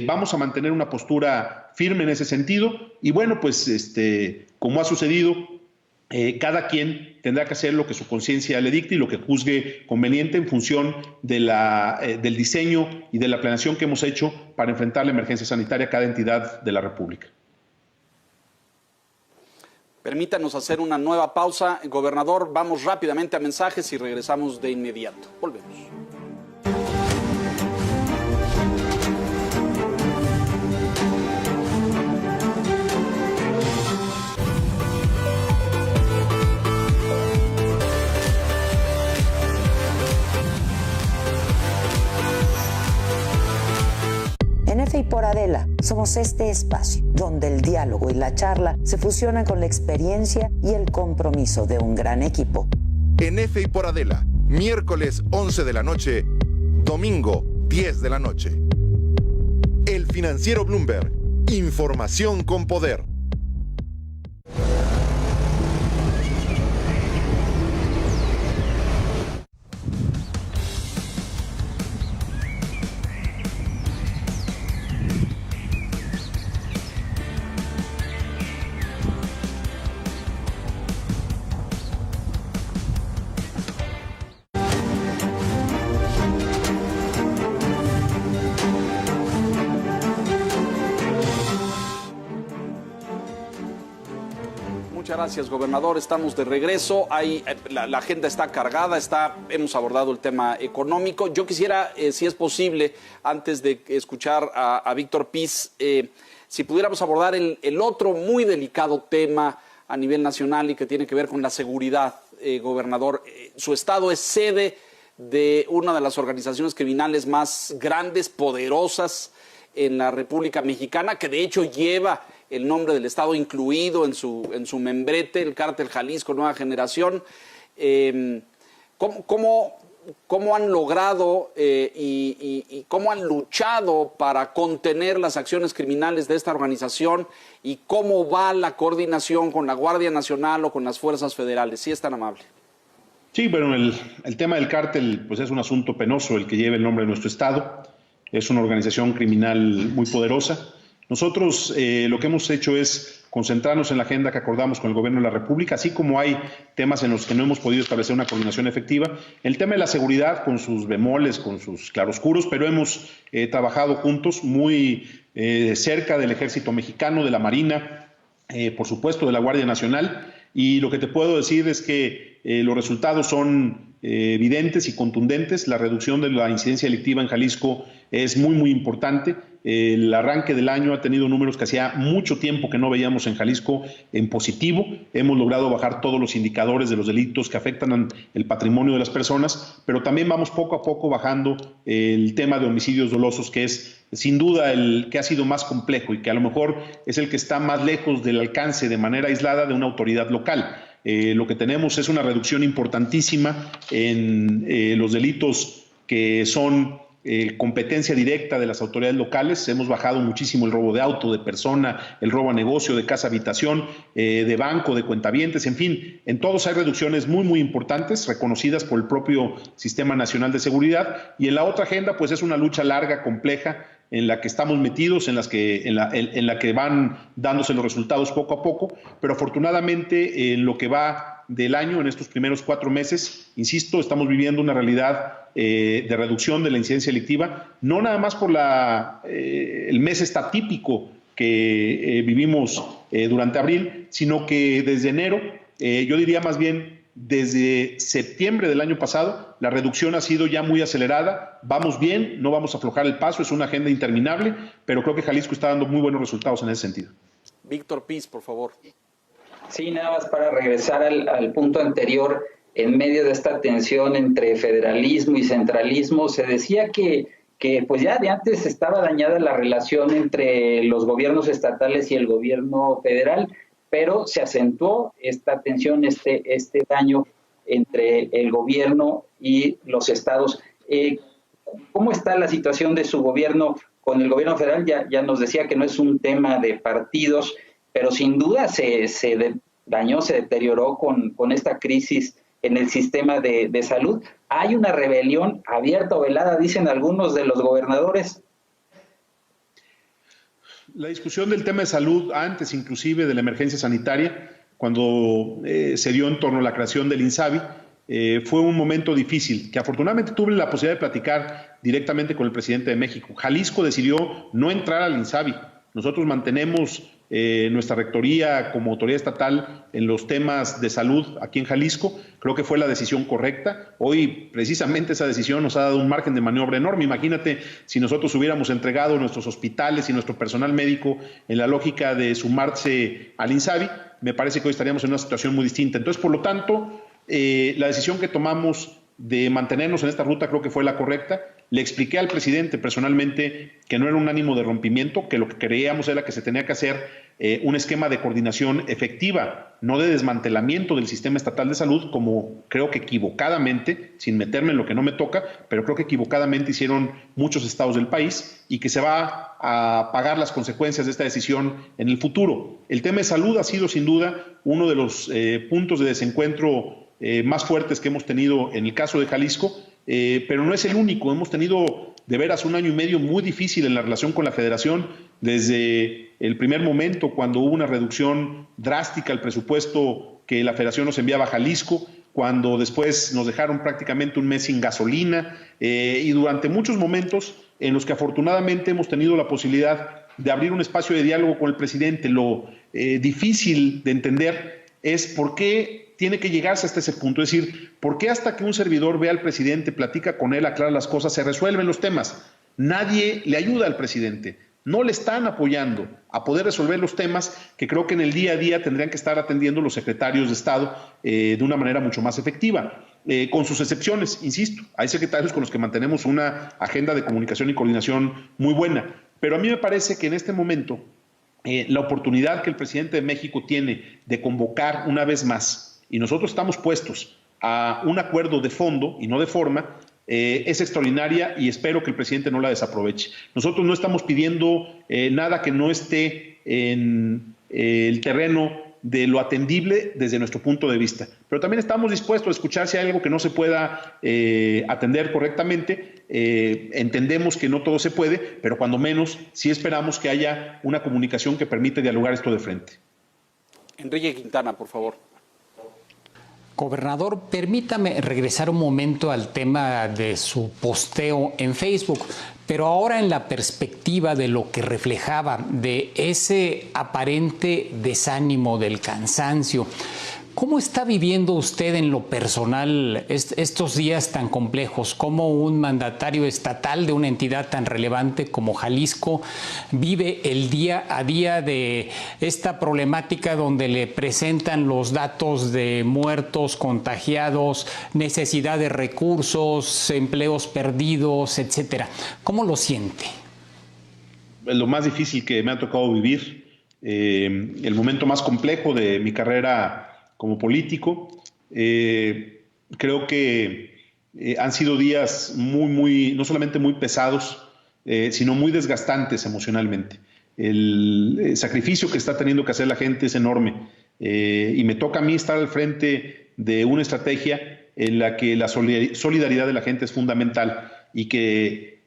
vamos a mantener una postura firme en ese sentido, y bueno, pues como ha sucedido, cada quien tendrá que hacer lo que su conciencia le dicte y lo que juzgue conveniente en función de del diseño y de la planeación que hemos hecho para enfrentar la emergencia sanitaria a cada entidad de la República. Permítanos hacer una nueva pausa. Gobernador, vamos rápidamente a mensajes y regresamos de inmediato. Volvemos. En F y por Adela somos este espacio donde el diálogo y la charla se fusionan con la experiencia y el compromiso de un gran equipo. En F y por Adela, miércoles 11 de la noche, domingo 10 de la noche. El Financiero Bloomberg, información con poder. Gracias, gobernador. Estamos de regreso. La agenda está cargada, hemos abordado el tema económico. Yo quisiera, si es posible, antes de escuchar a Víctor Piz, si pudiéramos abordar el otro muy delicado tema a nivel nacional y que tiene que ver con la seguridad, gobernador. Su estado es sede de una de las organizaciones criminales más grandes, poderosas en la República Mexicana, que de hecho lleva el nombre del estado incluido en su membrete, el Cártel Jalisco Nueva Generación. ¿Cómo han logrado y cómo han luchado para contener las acciones criminales de esta organización y cómo va la coordinación con la Guardia Nacional o con las fuerzas federales? Si es tan amable. Sí, bueno, el tema del cártel pues es un asunto penoso el que lleva el nombre de nuestro estado. Es una organización criminal muy poderosa. Nosotros lo que hemos hecho es concentrarnos en la agenda que acordamos con el gobierno de la República, así como hay temas en los que no hemos podido establecer una coordinación efectiva. El tema de la seguridad, con sus bemoles, con sus claroscuros, pero hemos trabajado juntos muy cerca del Ejército Mexicano, de la Marina, por supuesto de la Guardia Nacional, y lo que te puedo decir es que los resultados son evidentes y contundentes. La reducción de la incidencia delictiva en Jalisco es muy, muy importante. El arranque del año ha tenido números que hacía mucho tiempo que no veíamos en Jalisco en positivo. Hemos logrado bajar todos los indicadores de los delitos que afectan el patrimonio de las personas, pero también vamos poco a poco bajando el tema de homicidios dolosos, que es sin duda el que ha sido más complejo y que a lo mejor es el que está más lejos del alcance de manera aislada de una autoridad local. Lo que tenemos es una reducción importantísima en los delitos que son competencia directa de las autoridades locales. Hemos bajado muchísimo el robo de auto, de persona, el robo a negocio, de casa habitación, de banco, de cuentavientes, en fin, en todos hay reducciones muy, muy importantes, reconocidas por el propio Sistema Nacional de Seguridad. Y en la otra agenda, pues es una lucha larga, compleja, en la que estamos metidos, en la que van dándose los resultados poco a poco, pero afortunadamente en lo que va del año, en estos primeros 4 meses, insisto, estamos viviendo una realidad de reducción de la incidencia delictiva, no nada más por el mes atípico que vivimos durante abril, sino que desde enero, yo diría más bien desde septiembre del año pasado, la reducción ha sido ya muy acelerada. Vamos bien, no vamos a aflojar el paso, es una agenda interminable, pero creo que Jalisco está dando muy buenos resultados en ese sentido. Víctor Piz, por favor. Sí, nada más para regresar al punto anterior, en medio de esta tensión entre federalismo y centralismo, se decía que pues ya de antes estaba dañada la relación entre los gobiernos estatales y el gobierno federal, pero se acentuó esta tensión, este daño entre el gobierno y los estados. ¿Cómo está la situación de su gobierno con el gobierno federal? Ya nos decía que no es un tema de partidos, pero sin duda se dañó, se deterioró con esta crisis en el sistema de salud. Hay una rebelión abierta o velada, dicen algunos de los gobernadores. La discusión del tema de salud, antes inclusive de la emergencia sanitaria, cuando se dio en torno a la creación del INSABI, fue un momento difícil, que afortunadamente tuve la posibilidad de platicar directamente con el presidente de México. Jalisco decidió no entrar al INSABI. Nosotros mantenemos nuestra rectoría como autoridad estatal en los temas de salud aquí en Jalisco. Creo que fue la decisión correcta. Hoy precisamente esa decisión nos ha dado un margen de maniobra enorme. Imagínate si nosotros hubiéramos entregado nuestros hospitales y nuestro personal médico en la lógica de sumarse al INSABI, me parece que hoy estaríamos en una situación muy distinta. Entonces, por lo tanto, la decisión que tomamos de mantenernos en esta ruta creo que fue la correcta. Le expliqué al presidente personalmente que no era un ánimo de rompimiento, que lo que creíamos era que se tenía que hacer un esquema de coordinación efectiva, no de desmantelamiento del sistema estatal de salud, como creo que equivocadamente, sin meterme en lo que no me toca, pero creo que equivocadamente hicieron muchos estados del país, y que se va a pagar las consecuencias de esta decisión en el futuro. El tema de salud ha sido sin duda uno de los puntos de desencuentro más fuertes que hemos tenido en el caso de Jalisco, pero no es el único. Hemos tenido de veras 1 año y medio muy difícil en la relación con la Federación, desde el primer momento cuando hubo una reducción drástica al presupuesto que la Federación nos enviaba a Jalisco, cuando después nos dejaron prácticamente un mes sin gasolina, y durante muchos momentos en los que afortunadamente hemos tenido la posibilidad de abrir un espacio de diálogo con el presidente. Lo difícil de entender es por qué tiene que llegarse hasta ese punto. Es decir, ¿por qué hasta que un servidor ve al presidente, platica con él, aclara las cosas, se resuelven los temas? Nadie le ayuda al presidente. No le están apoyando a poder resolver los temas que creo que en el día a día tendrían que estar atendiendo los secretarios de Estado de una manera mucho más efectiva. Con sus excepciones, insisto, hay secretarios con los que mantenemos una agenda de comunicación y coordinación muy buena, pero a mí me parece que en este momento la oportunidad que el presidente de México tiene de convocar una vez más, y nosotros estamos puestos a un acuerdo de fondo y no de forma, es extraordinaria y espero que el presidente no la desaproveche. Nosotros no estamos pidiendo nada que no esté en el terreno de lo atendible desde nuestro punto de vista, pero también estamos dispuestos a escuchar si hay algo que no se pueda atender correctamente. Entendemos que no todo se puede, pero cuando menos sí esperamos que haya una comunicación que permite dialogar esto de frente. Enrique Quintana, por favor. Gobernador, permítame regresar un momento al tema de su posteo en Facebook, pero ahora en la perspectiva de lo que reflejaba, de ese aparente desánimo, del cansancio. ¿Cómo está viviendo usted en lo personal estos días tan complejos? ¿Cómo un mandatario estatal de una entidad tan relevante como Jalisco vive el día a día de esta problemática donde le presentan los datos de muertos, contagiados, necesidad de recursos, empleos perdidos, etcétera? ¿Cómo lo siente? Lo más difícil que me ha tocado vivir, el momento más complejo de mi carrera como político. Creo que han sido días no solamente muy pesados, sino muy desgastantes emocionalmente. El sacrificio que está teniendo que hacer la gente es enorme y me toca a mí estar al frente de una estrategia en la que la solidaridad de la gente es fundamental y que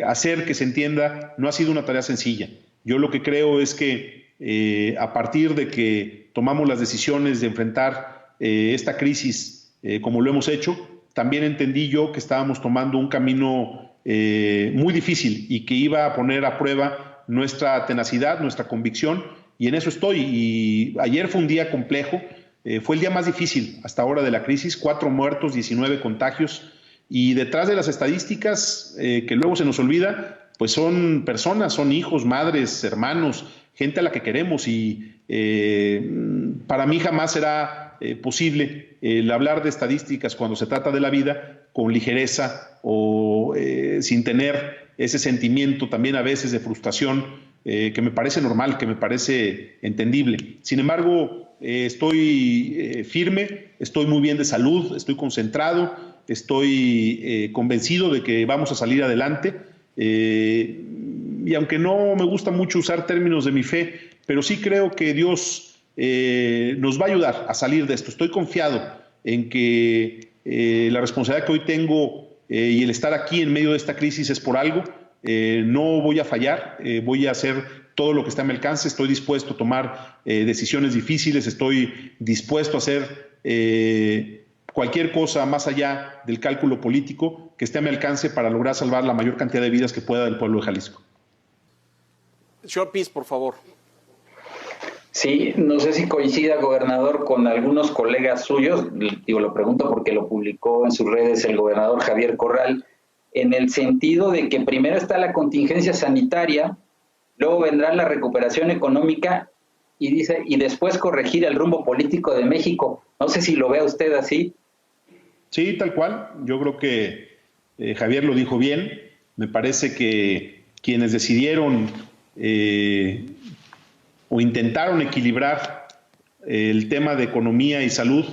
hacer que se entienda no ha sido una tarea sencilla. Yo lo que creo es que a partir de que tomamos las decisiones de enfrentar esta crisis como lo hemos hecho, también entendí yo que estábamos tomando un camino muy difícil y que iba a poner a prueba nuestra tenacidad, nuestra convicción, y en eso estoy. Y ayer fue un día complejo, fue el día más difícil hasta ahora de la crisis, 4 muertos, 19 contagios, y detrás de las estadísticas que luego se nos olvida, pues son personas, son hijos, madres, hermanos, gente a la que queremos, y para mí jamás será posible el hablar de estadísticas cuando se trata de la vida con ligereza o sin tener ese sentimiento también a veces de frustración que me parece normal, que me parece entendible. Sin embargo, estoy firme, estoy muy bien de salud, estoy concentrado, estoy convencido de que vamos a salir adelante. Y aunque no me gusta mucho usar términos de mi fe, pero sí creo que Dios nos va a ayudar a salir de esto. Estoy confiado en que la responsabilidad que hoy tengo y el estar aquí en medio de esta crisis es por algo. No voy a fallar, voy a hacer todo lo que está a mi alcance, estoy dispuesto a tomar decisiones difíciles, estoy dispuesto a hacer cualquier cosa más allá del cálculo político que esté a mi alcance para lograr salvar la mayor cantidad de vidas que pueda del pueblo de Jalisco. Señor Piz, por favor. Sí, no sé si coincida, gobernador, con algunos colegas suyos, lo pregunto porque lo publicó en sus redes el gobernador Javier Corral, en el sentido de que primero está la contingencia sanitaria, luego vendrá la recuperación económica y después corregir el rumbo político de México. No sé si lo ve usted así. Sí, tal cual. Yo creo que Javier lo dijo bien. Me parece que quienes decidieron o intentaron equilibrar el tema de economía y salud,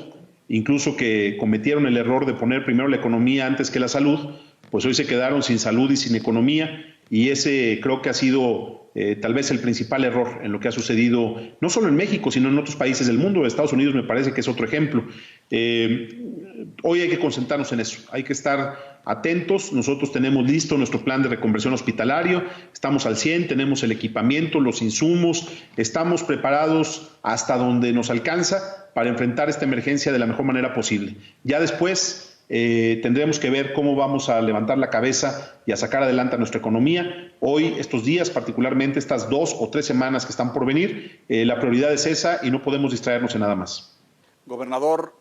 incluso que cometieron el error de poner primero la economía antes que la salud, pues hoy se quedaron sin salud y sin economía, y ese creo que ha sido tal vez el principal error en lo que ha sucedido, no solo en México, sino en otros países del mundo. Estados Unidos me parece que es otro ejemplo. Hoy hay que concentrarnos en eso, hay que estar atentos. Nosotros tenemos listo nuestro plan de reconversión hospitalario, estamos al 100, tenemos el equipamiento, los insumos, estamos preparados hasta donde nos alcanza para enfrentar esta emergencia de la mejor manera posible. Ya después tendremos que ver cómo vamos a levantar la cabeza y a sacar adelante a nuestra economía. Hoy, estos días, particularmente estas 2 o 3 semanas que están por venir, la prioridad es esa y no podemos distraernos en nada más. Gobernador,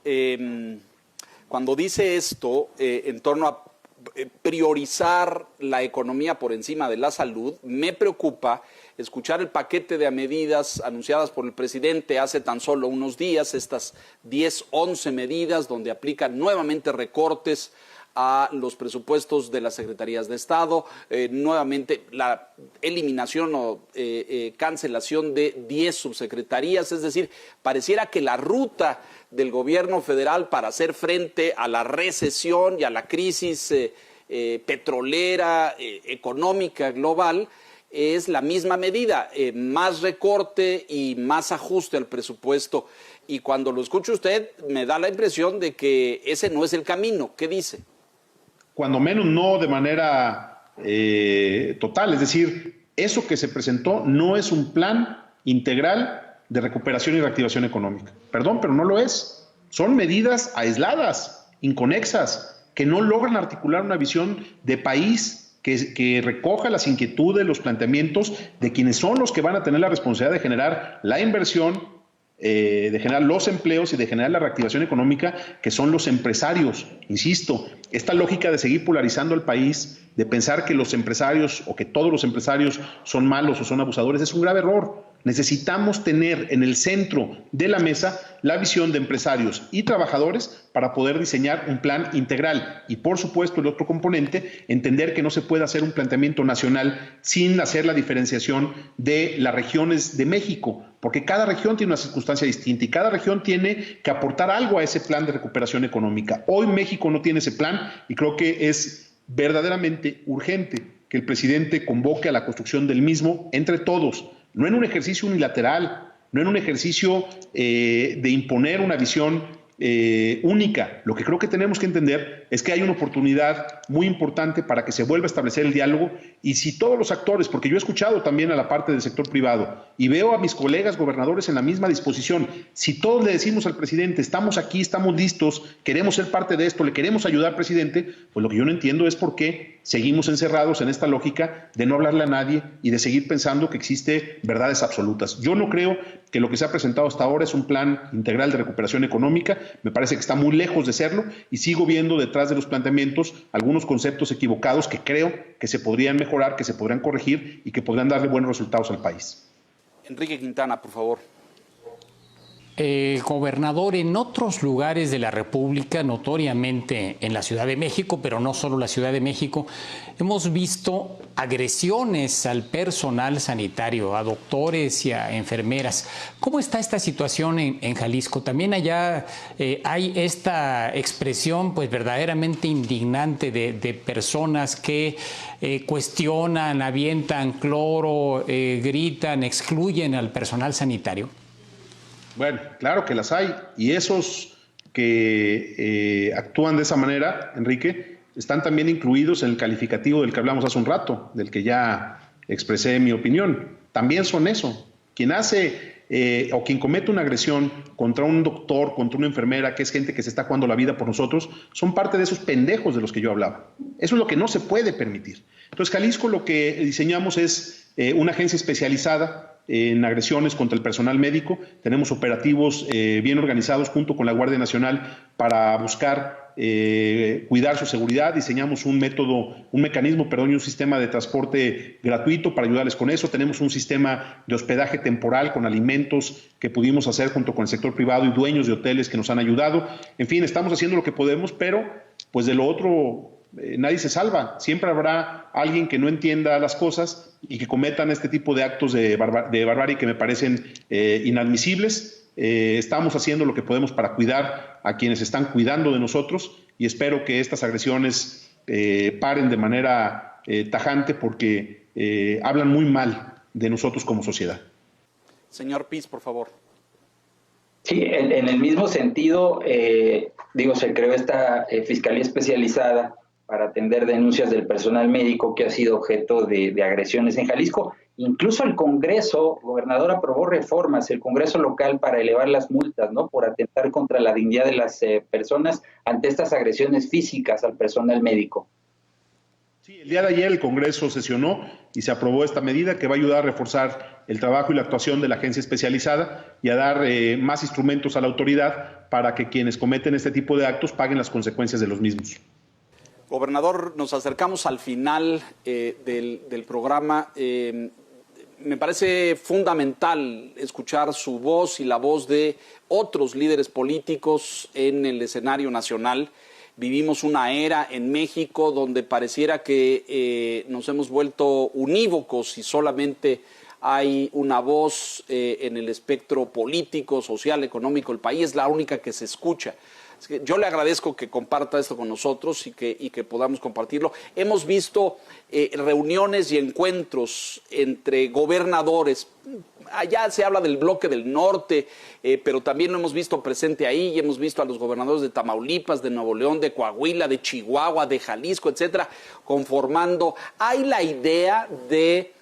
cuando dice esto en torno a priorizar la economía por encima de la salud, me preocupa escuchar el paquete de medidas anunciadas por el presidente hace tan solo unos días, estas 10, 11 medidas donde aplican nuevamente recortes a los presupuestos de las secretarías de Estado, nuevamente la eliminación o cancelación de 10 subsecretarías, es decir, pareciera que la ruta del gobierno federal para hacer frente a la recesión y a la crisis petrolera, económica, global, es la misma medida, más recorte y más ajuste al presupuesto. Y cuando lo escucho usted, me da la impresión de que ese no es el camino. ¿Qué dice? Cuando menos no de manera total, es decir, eso que se presentó no es un plan integral de recuperación y reactivación económica. Perdón, pero no lo es. Son medidas aisladas, inconexas, que no logran articular una visión de país que recoja las inquietudes, los planteamientos de quienes son los que van a tener la responsabilidad de generar la inversión, de generar los empleos y de generar la reactivación económica, que son los empresarios. Insisto, esta lógica de seguir polarizando al país, de pensar que los empresarios o que todos los empresarios son malos o son abusadores, es un grave error. Necesitamos tener en el centro de la mesa la visión de empresarios y trabajadores para poder diseñar un plan integral. Y por supuesto el otro componente, entender que no se puede hacer un planteamiento nacional sin hacer la diferenciación de las regiones de México, porque cada región tiene una circunstancia distinta y cada región tiene que aportar algo a ese plan de recuperación económica. Hoy México no tiene ese plan y creo que es verdaderamente urgente que el presidente convoque a la construcción del mismo entre todos, no en un ejercicio unilateral, no en un ejercicio de imponer una visión única. Lo que creo que tenemos que entender es que hay una oportunidad muy importante para que se vuelva a establecer el diálogo, y si todos los actores, porque yo he escuchado también a la parte del sector privado y veo a mis colegas gobernadores en la misma disposición, si todos le decimos al presidente, estamos aquí, estamos listos, queremos ser parte de esto, le queremos ayudar, presidente, pues lo que yo no entiendo es por qué seguimos encerrados en esta lógica de no hablarle a nadie y de seguir pensando que existe verdades absolutas. Yo no creo que lo que se ha presentado hasta ahora es un plan integral de recuperación económica, me parece que está muy lejos de serlo, y sigo viendo detrás de los planteamientos algunos conceptos equivocados que creo que se podrían mejorar, que se podrían corregir y que podrían darle buenos resultados al país. Enrique Quintana, por favor. Gobernador, en otros lugares de la República, notoriamente en la Ciudad de México, pero no solo la Ciudad de México, hemos visto agresiones al personal sanitario, a doctores y a enfermeras. ¿Cómo está esta situación en Jalisco? También allá hay esta expresión pues verdaderamente indignante de personas que cuestionan, avientan cloro, gritan, excluyen al personal sanitario. Bueno, claro que las hay, y esos que actúan de esa manera, Enrique, están también incluidos en el calificativo del que hablamos hace un rato, del que ya expresé mi opinión. También son eso. Quien hace o quien comete una agresión contra un doctor, contra una enfermera, que es gente que se está jugando la vida por nosotros, son parte de esos pendejos de los que yo hablaba. Eso es lo que no se puede permitir. Entonces, Jalisco, lo que diseñamos es una agencia especializada en agresiones contra el personal médico. Tenemos operativos bien organizados junto con la Guardia Nacional para buscar cuidar su seguridad. Diseñamos un mecanismo y un sistema de transporte gratuito para ayudarles con eso. Tenemos un sistema de hospedaje temporal con alimentos que pudimos hacer junto con el sector privado y dueños de hoteles que nos han ayudado. En fin, estamos haciendo lo que podemos, pero pues de lo otro nadie se salva. Siempre habrá alguien que no entienda las cosas y que cometan este tipo de actos de barbarie que me parecen inadmisibles. Estamos haciendo lo que podemos para cuidar a quienes están cuidando de nosotros, y espero que estas agresiones paren de manera tajante, porque hablan muy mal de nosotros como sociedad. Señor Piz, por favor. Sí, en el mismo sentido, se creó esta Fiscalía Especializada para atender denuncias del personal médico que ha sido objeto de agresiones en Jalisco. Incluso el Congreso, gobernador, aprobó reformas, el Congreso local, para elevar las multas, ¿no?, por atentar contra la dignidad de las personas ante estas agresiones físicas al personal médico. Sí, el día de ayer el Congreso sesionó y se aprobó esta medida que va a ayudar a reforzar el trabajo y la actuación de la agencia especializada y a dar más instrumentos a la autoridad para que quienes cometen este tipo de actos paguen las consecuencias de los mismos. Gobernador, nos acercamos al final del programa. Me parece fundamental escuchar su voz y la voz de otros líderes políticos en el escenario nacional. Vivimos una era en México donde pareciera que nos hemos vuelto unívocos y solamente hay una voz en el espectro político, social, económico del país, es la única que se escucha. Yo le agradezco que comparta esto con nosotros y que podamos compartirlo. Hemos visto reuniones y encuentros entre gobernadores. Allá se habla del bloque del norte, pero también lo hemos visto presente ahí y hemos visto a los gobernadores de Tamaulipas, de Nuevo León, de Coahuila, de Chihuahua, de Jalisco, etcétera, conformando. Hay la idea de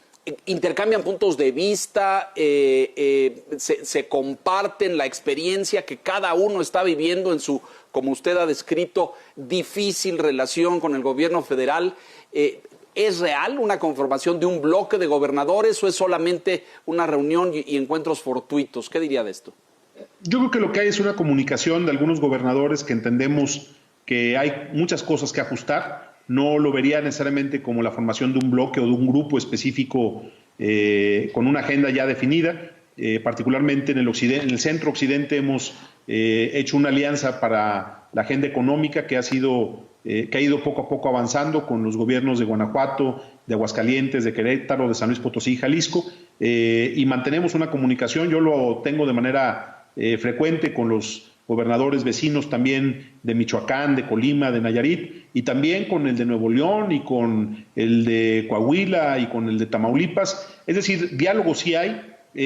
intercambian puntos de vista, se comparten la experiencia que cada uno está viviendo en su, como usted ha descrito, difícil relación con el gobierno federal. ¿Es real una conformación de un bloque de gobernadores o es solamente una reunión y encuentros fortuitos? ¿Qué diría de esto? Yo creo que lo que hay es una comunicación de algunos gobernadores que entendemos que hay muchas cosas que ajustar. No lo vería necesariamente como la formación de un bloque o de un grupo específico con una agenda ya definida. Particularmente en el centro occidente hemos hecho una alianza para la agenda económica que ha ido poco a poco avanzando con los gobiernos de Guanajuato, de Aguascalientes, de Querétaro, de San Luis Potosí y Jalisco, y mantenemos una comunicación. Yo lo tengo de manera frecuente con los gobernadores vecinos también de Michoacán, de Colima, de Nayarit, y también con el de Nuevo León y con el de Coahuila y con el de Tamaulipas. Es decir, diálogo sí hay,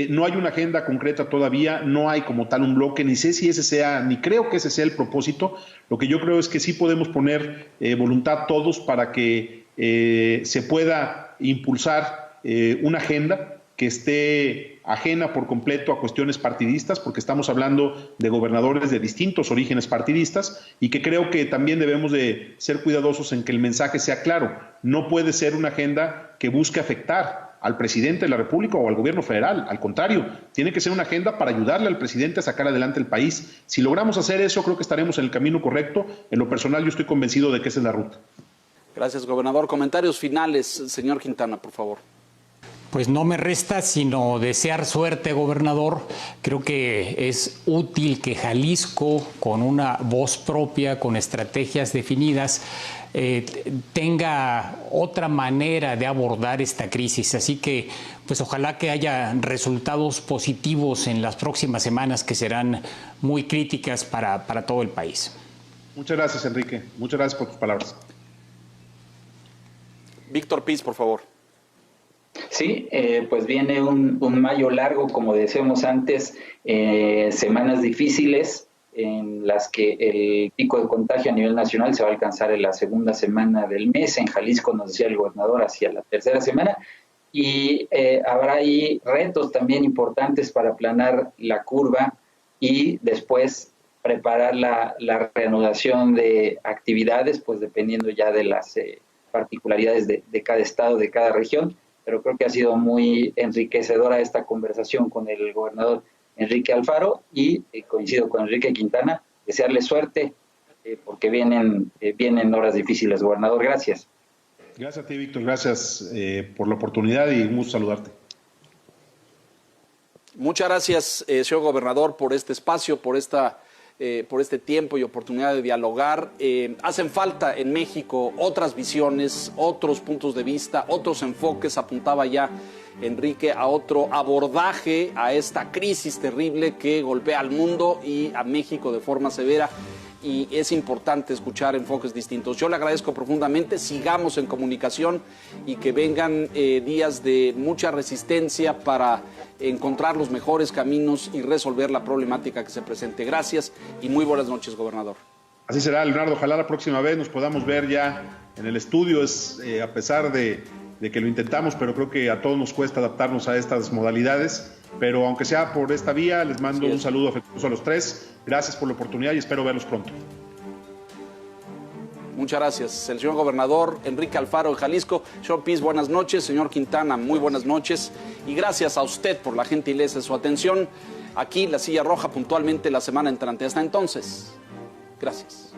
no hay una agenda concreta todavía, no hay como tal un bloque, ni sé si ese sea, ni creo que ese sea el propósito. Lo que yo creo es que sí podemos poner voluntad todos para que se pueda impulsar una agenda que esté ajena por completo a cuestiones partidistas, porque estamos hablando de gobernadores de distintos orígenes partidistas y que creo que también debemos de ser cuidadosos en que el mensaje sea claro. No puede ser una agenda que busque afectar al presidente de la República o al gobierno federal. Al contrario, tiene que ser una agenda para ayudarle al presidente a sacar adelante el país. Si logramos hacer eso, creo que estaremos en el camino correcto. En lo personal, yo estoy convencido de que esa es la ruta. Gracias, gobernador. Comentarios finales, señor Quintana, por favor. Pues no me resta sino desear suerte, gobernador. Creo que es útil que Jalisco, con una voz propia, con estrategias definidas, tenga otra manera de abordar esta crisis. Así que, pues ojalá que haya resultados positivos en las próximas semanas que serán muy críticas para todo el país. Muchas gracias, Enrique. Muchas gracias por tus palabras. Víctor Piz, por favor. Sí, pues viene un mayo largo, como decíamos antes, semanas difíciles en las que el pico de contagio a nivel nacional se va a alcanzar en la segunda semana del mes. En Jalisco, nos decía el gobernador, hacia la tercera semana. Y habrá ahí retos también importantes para aplanar la curva y después preparar la reanudación de actividades, pues dependiendo ya de las particularidades de cada estado, de cada región. Pero creo que ha sido muy enriquecedora esta conversación con el gobernador Enrique Alfaro y coincido con Enrique Quintana, desearle suerte porque vienen horas difíciles, gobernador. Gracias. Gracias a ti, Víctor. Gracias por la oportunidad y un gusto saludarte. Muchas gracias, señor gobernador, por este espacio, por este tiempo y oportunidad de dialogar. Hacen falta en México otras visiones, otros puntos de vista, otros enfoques. Apuntaba ya Enrique a otro abordaje a esta crisis terrible que golpea al mundo y a México de forma severa. Y es importante escuchar enfoques distintos. Yo le agradezco profundamente, sigamos en comunicación y que vengan días de mucha resistencia para encontrar los mejores caminos y resolver la problemática que se presente. Gracias y muy buenas noches, gobernador. Así será, Leonardo. Ojalá la próxima vez nos podamos ver ya en el estudio. A pesar de que lo intentamos, pero creo que a todos nos cuesta adaptarnos a estas modalidades. Pero aunque sea por esta vía, les mando un saludo afectuoso a los tres. Gracias por la oportunidad y espero verlos pronto. Muchas gracias. El señor gobernador Enrique Alfaro de Jalisco. Señor Piz, buenas noches. Señor Quintana, muy buenas noches. Y gracias a usted por la gentileza de su atención. Aquí La Silla Roja puntualmente la semana entrante. Hasta entonces, gracias.